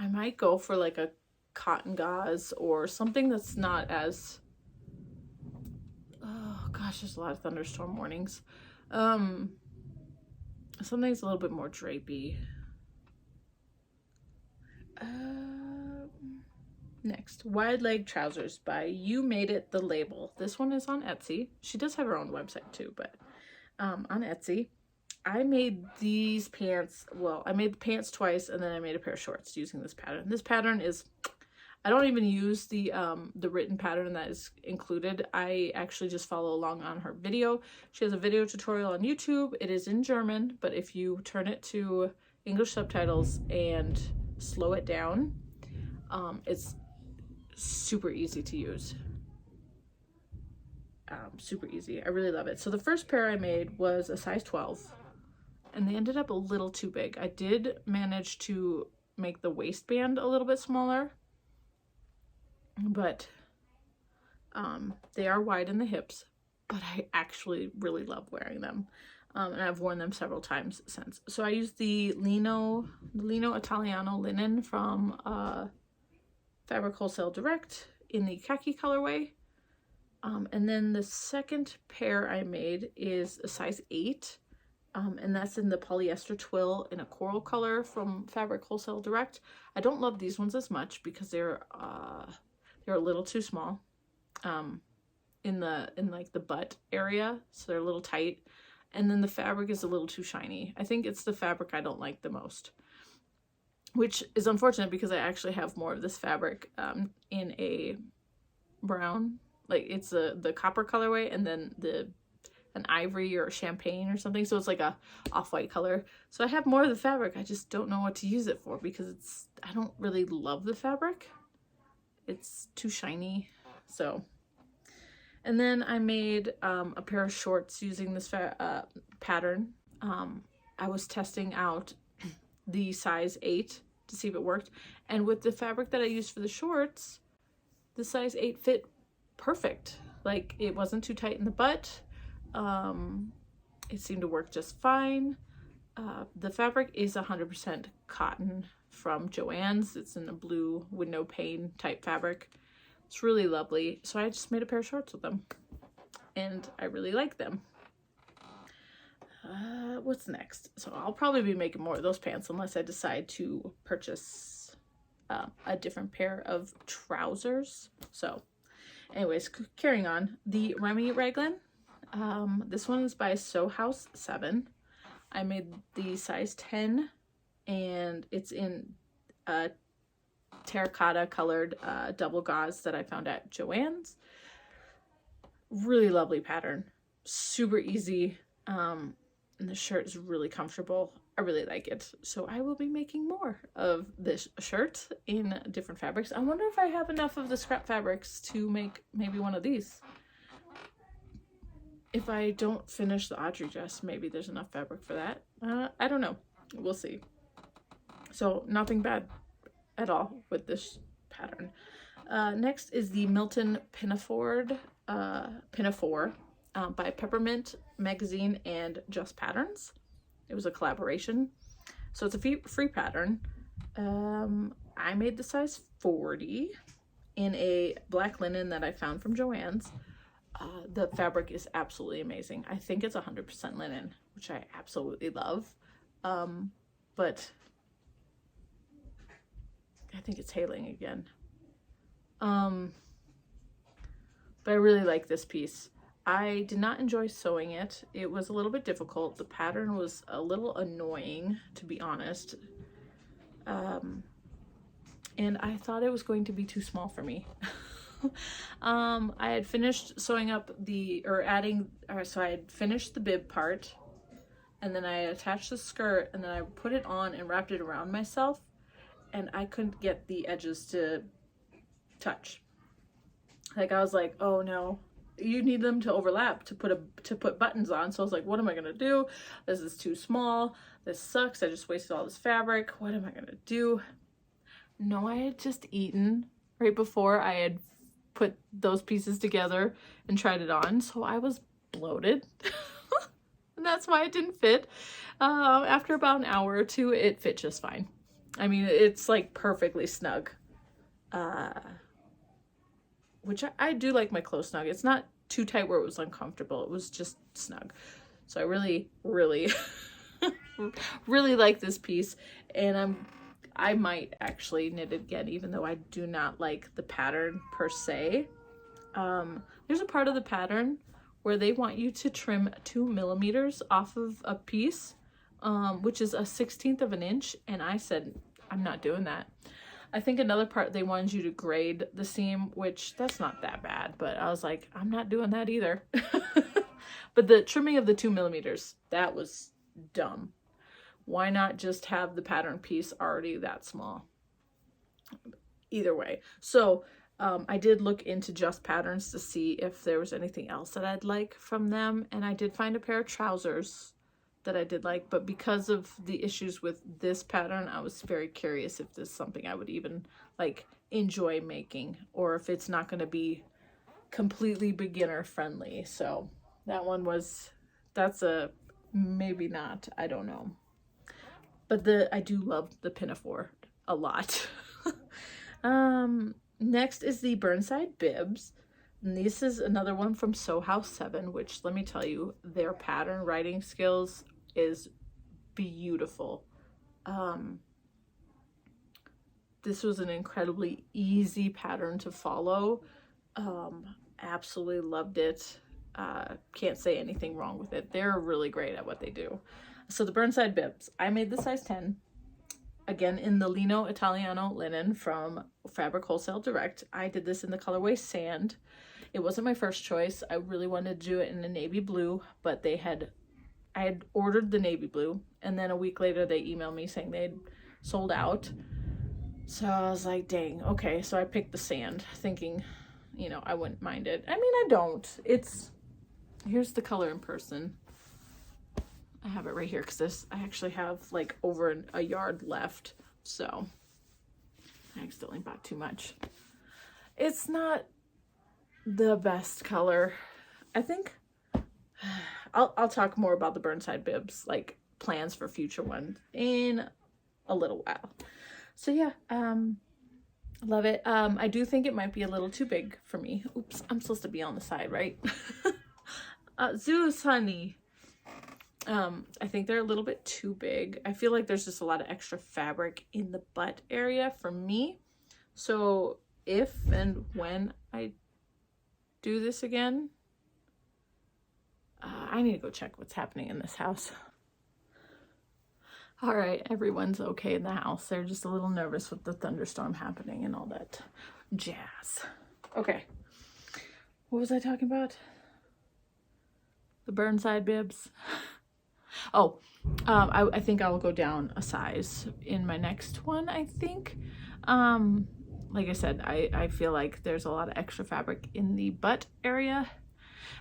A: might go for like a cotton gauze or something that's not as, oh gosh, there's a lot of thunderstorm warnings. Something's a little bit more drapey. Next, wide leg trousers by You Made It the Label. This one is on Etsy. She does have her own website too, but on Etsy. I made these pants, well, I made the pants twice, and then I made a pair of shorts using this pattern. This pattern is, I don't even use the written pattern that is included. I actually just follow along on her video. She has a video tutorial on YouTube. It is in German, but if you turn it to English subtitles and slow it down, it's super easy to use. Super easy. I really love it. So the first pair I made was a size 12, and they ended up a little too big. I did manage to make the waistband a little bit smaller, but they are wide in the hips, but I actually really love wearing them. And I've worn them several times since. So I used the Lino Italiano linen from Fabric Wholesale Direct in the khaki colorway. And then the second pair I made is a size 8, and that's in the polyester twill in a coral color from Fabric Wholesale Direct. I don't love these ones as much because they're a little too small in like the butt area, so they're a little tight, and then the fabric is a little too shiny. I think it's the fabric I don't like the most, which is unfortunate because I actually have more of this fabric in a brown. Like it's the copper colorway, and then an ivory or champagne or something. So it's like a off-white color. So I have more of the fabric. I just don't know what to use it for because I don't really love the fabric. It's too shiny. So, and then I made a pair of shorts using this pattern. I was testing out the size 8 to see if it worked. And with the fabric that I used for the shorts, the size 8 fit perfect. Like it wasn't too tight in the butt. It seemed to work just fine. The fabric is 100% cotton from Joann's. It's in the blue window pane type fabric. It's really lovely. So I just made a pair of shorts with them, and I really like them. What's next? So I'll probably be making more of those pants unless I decide to purchase a different pair of trousers. So Anyways, carrying on. The Remy Raglan. This one is by Sew House 7. I made the size 10, and it's in terracotta colored double gauze that I found at Joann's. Really lovely pattern. Super easy. And the shirt is really comfortable. I really like it. So I will be making more of this shirt in different fabrics. I wonder if I have enough of the scrap fabrics to make maybe one of these. If I don't finish the Audrey dress, maybe there's enough fabric for that. I don't know. We'll see. So nothing bad at all with this pattern. Next is the Milton Pinafore by Peppermint Magazine and Just Patterns. It was a collaboration. So it's a free pattern. I made the size 40 in a black linen that I found from Joann's. The fabric is absolutely amazing. I think it's 100% linen, which I absolutely love. But I think it's hailing again. But I really like this piece. I did not enjoy sewing it. It was a little bit difficult. The pattern was a little annoying, to be honest. And I thought it was going to be too small for me. I had finished sewing up so I had finished the bib part, and then I attached the skirt, and then I put it on and wrapped it around myself, and I couldn't get the edges to touch. Like, I was like, oh no, you need them to overlap to put buttons on. So I was like, what am I gonna do? This is too small. This sucks. I just wasted all this fabric. What am I gonna do? No, I had just eaten right before I had put those pieces together and tried it on, so I was bloated. And that's why it didn't fit. After about an hour or two, it fit just fine. I mean, it's like perfectly snug. Which I do like my clothes snug. It's not too tight where it was uncomfortable. It was just snug. So I really, really, really like this piece. And I might actually knit it again, even though I do not like the pattern per se. There's a part of the pattern where they want you to trim 2 millimeters off of a piece, which is a 1/16 of an inch. And I said, I'm not doing that. I think another part, they wanted you to grade the seam, which that's not that bad, but I was like, I'm not doing that either. But the trimming of the 2 millimeters, that was dumb. Why not just have the pattern piece already that small? Either way. So I did look into Just Patterns to see if there was anything else that I'd like from them. And I did find a pair of trousers that I did like, but because of the issues with this pattern, I was very curious if this is something I would even like enjoy making, or if it's not going to be completely beginner friendly. So that one that's a maybe not, I don't know. But I do love the Pinafore a lot. Next is the Burnside Bibs. And this is another one from Sew House 7, which, let me tell you, their pattern writing skills is beautiful. This was an incredibly easy pattern to follow. Absolutely loved it. Can't say anything wrong with it. They're really great at what they do. So the Burnside Bibs, I made the size 10. Again, in the Lino Italiano linen from Fabric Wholesale Direct. I did this in the colorway Sand. It wasn't my first choice. I really wanted to do it in a navy blue, but I had ordered the navy blue, and then a week later they emailed me saying they'd sold out. So I was like, dang, okay. So I picked the Sand, thinking, you know, I wouldn't mind it. I mean, I don't. Here's the color in person. I have it right here because I actually have like over a yard left, so I accidentally bought too much. It's not the best color. I think I'll talk more about the Burnside Bibs, like plans for future ones, in a little while. So yeah, love it. I do think it might be a little too big for me. Oops, I'm supposed to be on the side, right? Zeus, honey. I think they're a little bit too big. I feel like there's just a lot of extra fabric in the butt area for me. So if and when I do this again. I need to go check what's happening in this house. All right, everyone's okay in the house. They're just a little nervous with the thunderstorm happening and all that jazz. Okay, what was I talking about? The Burnside bibs. Oh, I think I'll go down a size in my next one, I think. Like I said, I feel like there's a lot of extra fabric in the butt area.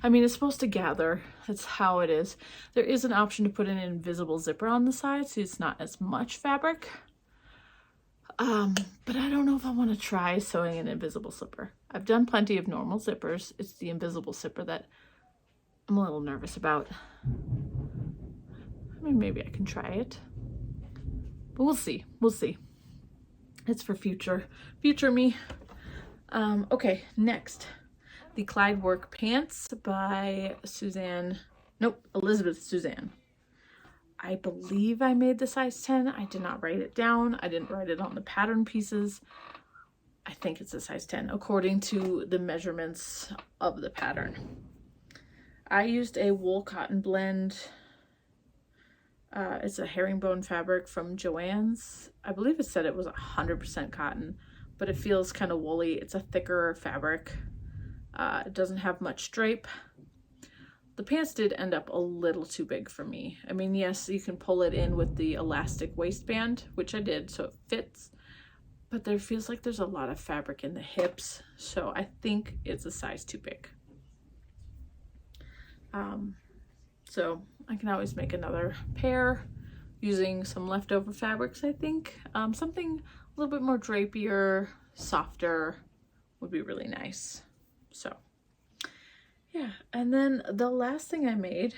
A: I mean, it's supposed to gather. That's how it is. There is an option to put an invisible zipper on the side, so it's not as much fabric. But I don't know if I want to try sewing an invisible zipper. I've done plenty of normal zippers. It's the invisible zipper that I'm a little nervous about. I mean, maybe I can try it. But we'll see. We'll see. It's for future me. Okay, next. The Clyde Work Pants by Suzanne. Nope, Elsebeth Suzanne. I believe I made the size 10. I did not write it down. I didn't write it on the pattern pieces. I think it's a size 10 according to the measurements of the pattern. I used a wool cotton blend. It's a herringbone fabric from Joann's. I believe it said it was 100% cotton, but it feels kind of woolly. It's a thicker fabric. It doesn't have much drape. The pants did end up a little too big for me. I mean, yes, you can pull it in with the elastic waistband, which I did, so it fits. But there feels like there's a lot of fabric in the hips, so I think it's a size too big. So I can always make another pair using some leftover fabrics, I think. Something a little bit more drapier, softer would be really nice. So yeah, and then the last thing I made,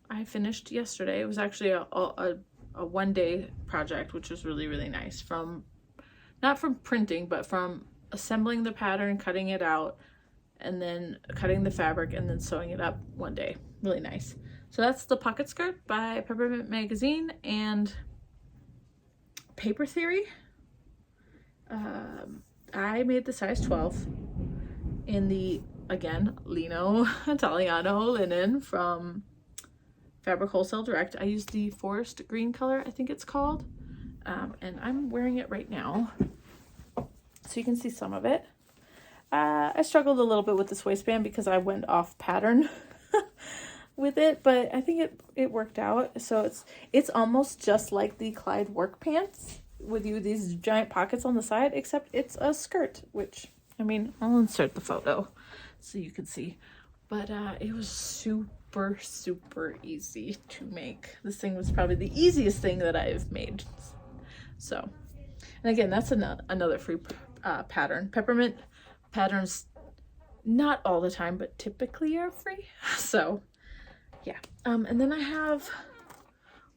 A: I finished yesterday. It was actually a one-day project, which was really, really nice. Not from printing, but from assembling the pattern, cutting it out, and then cutting the fabric and then sewing it up one day. Really nice. So that's the pocket skirt by Peppermint Magazine and Paper Theory. I made the size 12 in the, again, Lino Italiano linen from Fabric Wholesale Direct. I used the forest green color, I think it's called. And I'm wearing it right now, so you can see some of it. I struggled a little bit with this waistband because I went off pattern with it, but I think it worked out. So it's almost just like the Clyde work pants with these giant pockets on the side, except it's a skirt, which, I mean, I'll insert the photo so you can see. But it was super, super easy to make. This thing was probably the easiest thing that I've made. So, and again, that's another free pattern. Peppermint patterns, not all the time, but typically are free. So, yeah. And then I have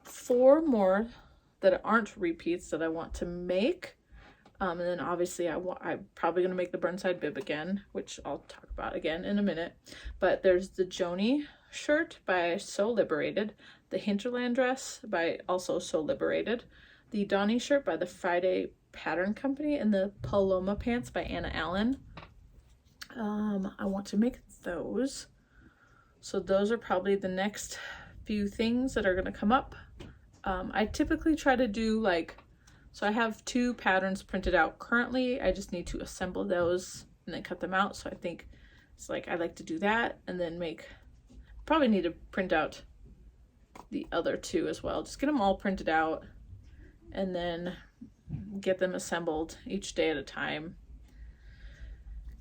A: 4 more that aren't repeats that I want to make. And then obviously I'm probably going to make the Burnside bib again, which I'll talk about again in a minute. But there's the Joanie shirt by SewLiberated, the Hinterland dress by also SewLiberated, the Donnie shirt by the Friday Pattern Company, and the Paloma pants by Anna Allen. I want to make those. So those are probably the next few things that are going to come up. I typically try to do so I have 2 patterns printed out currently. I just need to assemble those and then cut them out. So I think it's I like to do that and then probably need to print out the other 2 as well. Just get them all printed out and then get them assembled each day at a time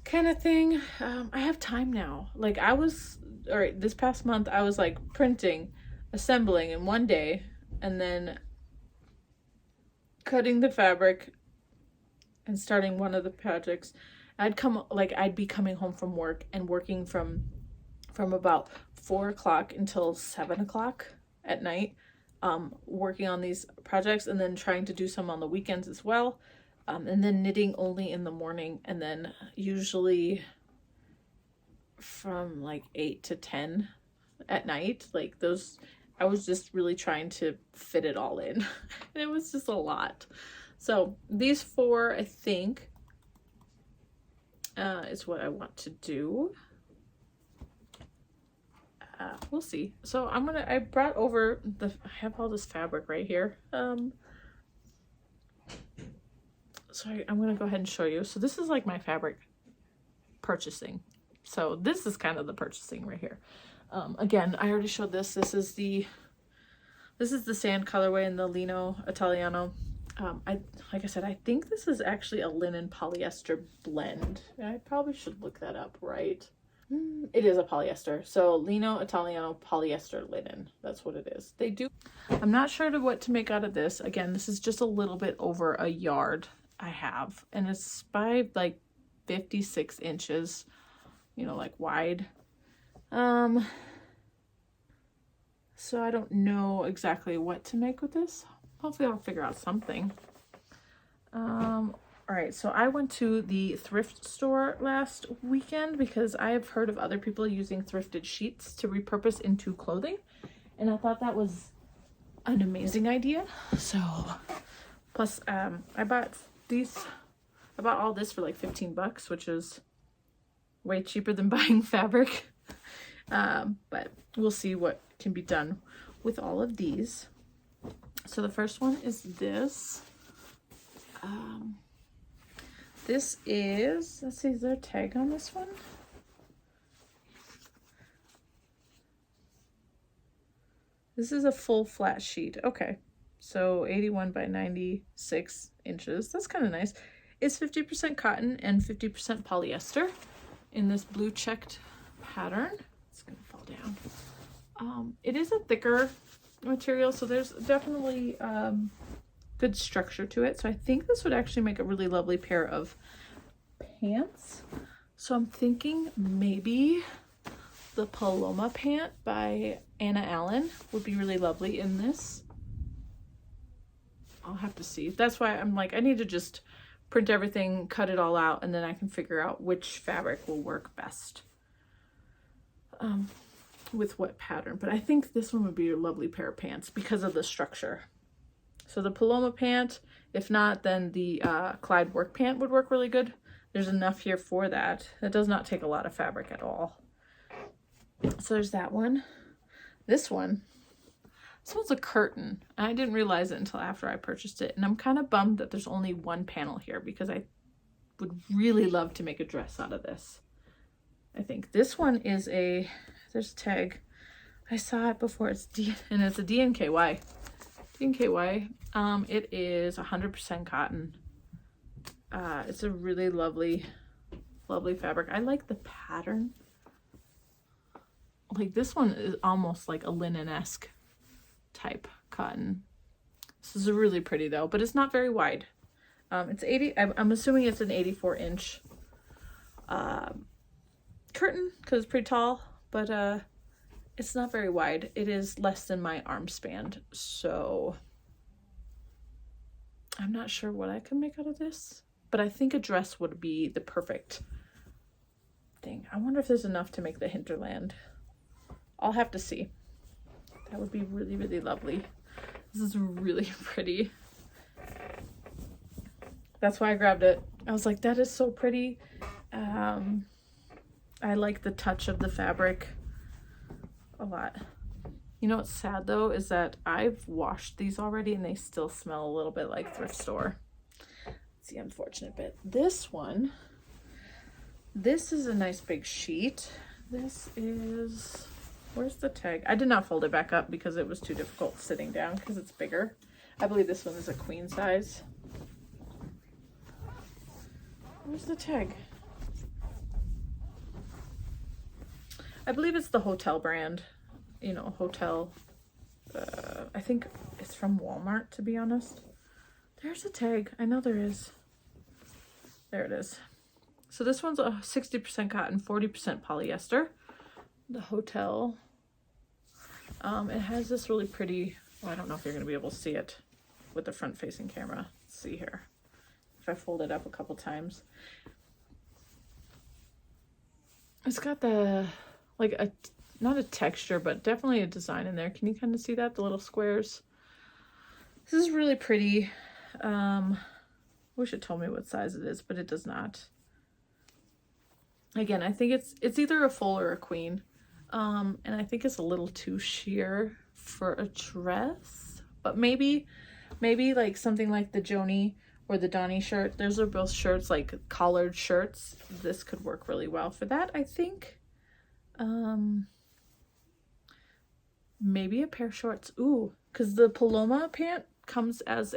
A: kind of thing. I have time now. This past month I was printing, assembling in one day, and then cutting the fabric and starting one of the projects. I'd be coming home from work and working from about 4 o'clock until 7 o'clock at night, working on these projects, and then trying to do some on the weekends as well, and then knitting only in the morning, and then usually from 8 to 10 at night. I was just really trying to fit it all in. And it was just a lot. So these 4, I think, is what I want to do. We'll see. So I brought over I have all this fabric right here. So I'm gonna go ahead and show you. So this is like my fabric purchasing. So this is kind of the purchasing right here. Again, I already showed this. This is the sand colorway in the Lino Italiano. Like I said, I think this is actually a linen polyester blend. I probably should look that up, right? It is a polyester. So Lino Italiano polyester linen. That's what it is. They do. I'm not sure what to make out of this. Again, this is just a little bit over a yard I have. And it's by like 56 inches, you know, like wide. So I don't know exactly what to make with this. Hopefully I'll figure out something. All right, so I went to the thrift store last weekend because I have heard of other people using thrifted sheets to repurpose into clothing. And I thought that was an amazing idea. So, plus I bought all this for like 15 bucks, which is way cheaper than buying fabric. But we'll see what can be done with all of these. So the first one is this. This is, let's see, is there a tag on this one? This is a full flat sheet. Okay, so 81 by 96 inches. That's kind of nice. It's 50% cotton and 50% polyester in this blue checked pattern. It's gonna fall down. It is a thicker material, so there's definitely good structure to it. So I think this would actually make a really lovely pair of pants. So I'm thinking maybe the Paloma pant by Anna Allen would be really lovely in this. I'll have to see. That's why I'm like, I need to just print everything, cut it all out, and then I can figure out which fabric will work best with what pattern. But I think this one would be a lovely pair of pants because of the structure. So the Paloma pant, if not, then the Clyde work pant would work really good. There's enough here for that. It does not take a lot of fabric at all. So there's that one. This one's a curtain. I didn't realize it until after I purchased it. And I'm kind of bummed that there's only one panel here because I would really love to make a dress out of this. I think this one is there's a tag. I saw it before. It's and it's a DNKY. DNKY. It is 100% cotton. It's a really lovely fabric. I like the pattern. Like this one is almost like a linen-esque type cotton. This is really pretty though, but it's not very wide. It's 80. I'm assuming it's an 84-inch curtain because it's pretty tall, but it's not very wide. It is less than my arm span, so I'm not sure what I can make out of this, but I think a dress would be the perfect thing. I wonder if there's enough to make the hinterland. I'll have to see. That would be really, really lovely. This is really pretty. That's why I grabbed it. I was like, that is so pretty. I like the touch of the fabric a lot. You know what's sad though is that I've washed these already and they still smell a little bit like thrift store. That's the unfortunate bit. This one, this is a nice big sheet. This is, where's the tag? I did not fold it back up because it was too difficult sitting down because it's bigger. I believe this one is a queen size. Where's the tag? I believe it's the Hotel brand. You know, Hotel. I think it's from Walmart, to be honest. There's a tag. I know there is. There it is. So this one's a 60% cotton, 40% polyester. The Hotel. It has this really pretty, well, I don't know if you're going to be able to see it with the front facing camera. Let's see here. If I fold it up a couple times. It's got the, like a, not a texture, but definitely a design in there. Can you kind of see that? The little squares. This is really pretty. Wish it told me what size it is, but it does not. Again, I think it's either a full or a queen. And I think it's a little too sheer for a dress, but maybe like something like the Joanie or the Donnie shirt. Those are both shirts, like collared shirts. This could work really well for that, I think. Maybe a pair of shorts. Ooh, because the Paloma pant comes as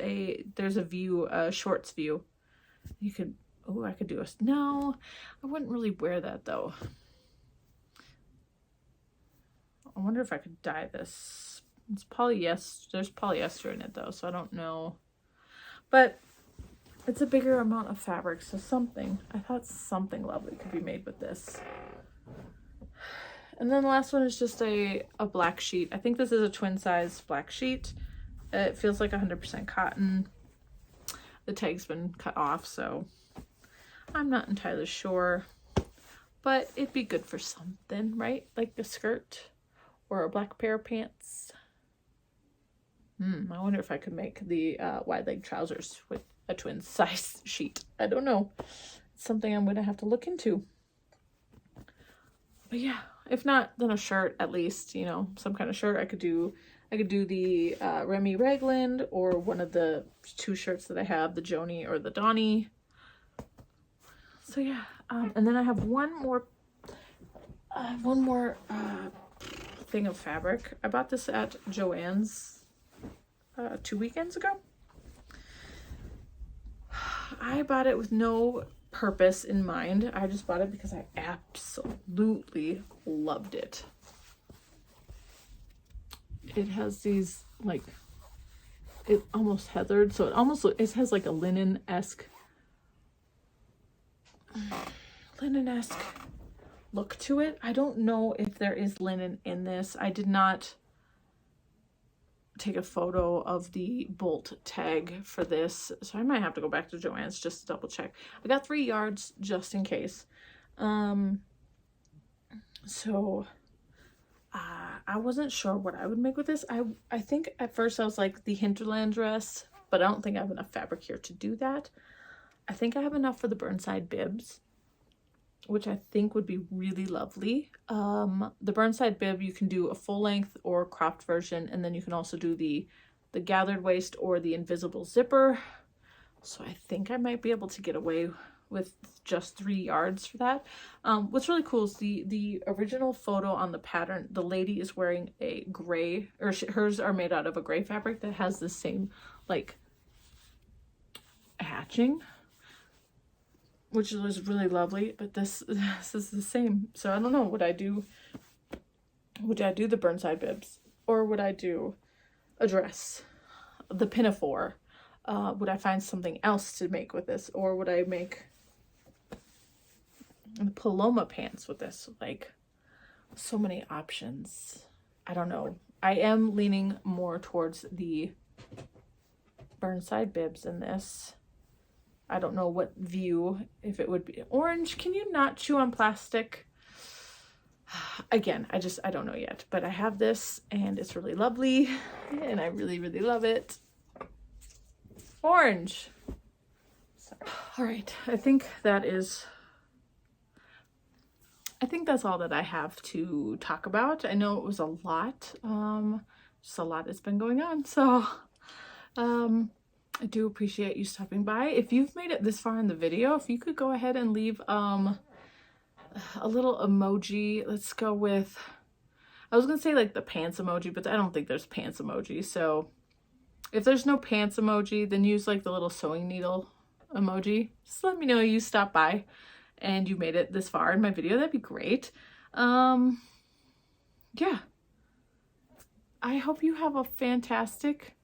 A: there's a view, a shorts view. You could, oh, I could do no, I wouldn't really wear that though. I wonder if I could dye this. It's polyester. There's polyester in it though, so I don't know. But it's a bigger amount of fabric, so I thought something lovely could be made with this. And then the last one is just a black sheet. I think this is a twin size black sheet. It feels like 100% cotton. The tag's been cut off, so I'm not entirely sure. But it'd be good for something, right? Like a skirt or a black pair of pants. I wonder if I could make the wide leg trousers with a twin size sheet. I don't know. It's something I'm going to have to look into. But yeah, if not, then a shirt at least, you know, some kind of shirt. I could do the Remy Raglan or one of the two shirts that I have, the Joanie or the Donnie. So yeah, and then I have one more thing of fabric. I bought this at Joann's 2 weekends ago. I bought it with no purpose in mind. I just bought it because I absolutely loved it. It has these, like, it almost heathered, so it has like a linen-esque look to it. I don't know if there is linen in this. I did not take a photo of the bolt tag for this, so I might have to go back to Joann's just to double check. I got 3 yards just in case. So I wasn't sure what I would make with this. I think at first I was like the hinterland dress, but I don't think I have enough fabric here to do that. I think I have enough for the Burnside bibs, which I think would be really lovely. The Burnside bib, you can do a full length or cropped version, and then you can also do the gathered waist or the invisible zipper. So I think I might be able to get away with just 3 yards for that. What's really cool is the original photo on the pattern, the lady is wearing a gray, or hers are made out of a gray fabric that has the same like hatching, which was really lovely, but this is the same. So I don't know, would I do the Burnside bibs, or would I do a dress, the Pinafore? Would I find something else to make with this, or would I make the Paloma pants with this? Like, so many options. I don't know. I am leaning more towards the Burnside bibs in this. I don't know what view, if it would be orange. Can you not chew on plastic? Again, I don't know yet, but I have this and it's really lovely and I really, really love it. Orange. Sorry. All right. I think that's all that I have to talk about. I know it was a lot, just a lot that's been going on. So, I do appreciate you stopping by. If you've made it this far in the video, if you could go ahead and leave a little emoji. Let's go with, I was gonna say like the pants emoji, but I don't think there's pants emoji. So if there's no pants emoji, then use like the little sewing needle emoji. Just let me know you stopped by and you made it this far in my video. That'd be great. Yeah. I hope you have a fantastic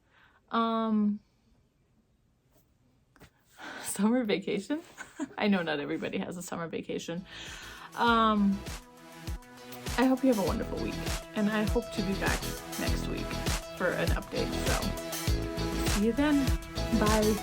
A: summer vacation. I know not everybody has a summer vacation. I hope you have a wonderful week, and I hope to be back next week for an update. So see you then. Bye.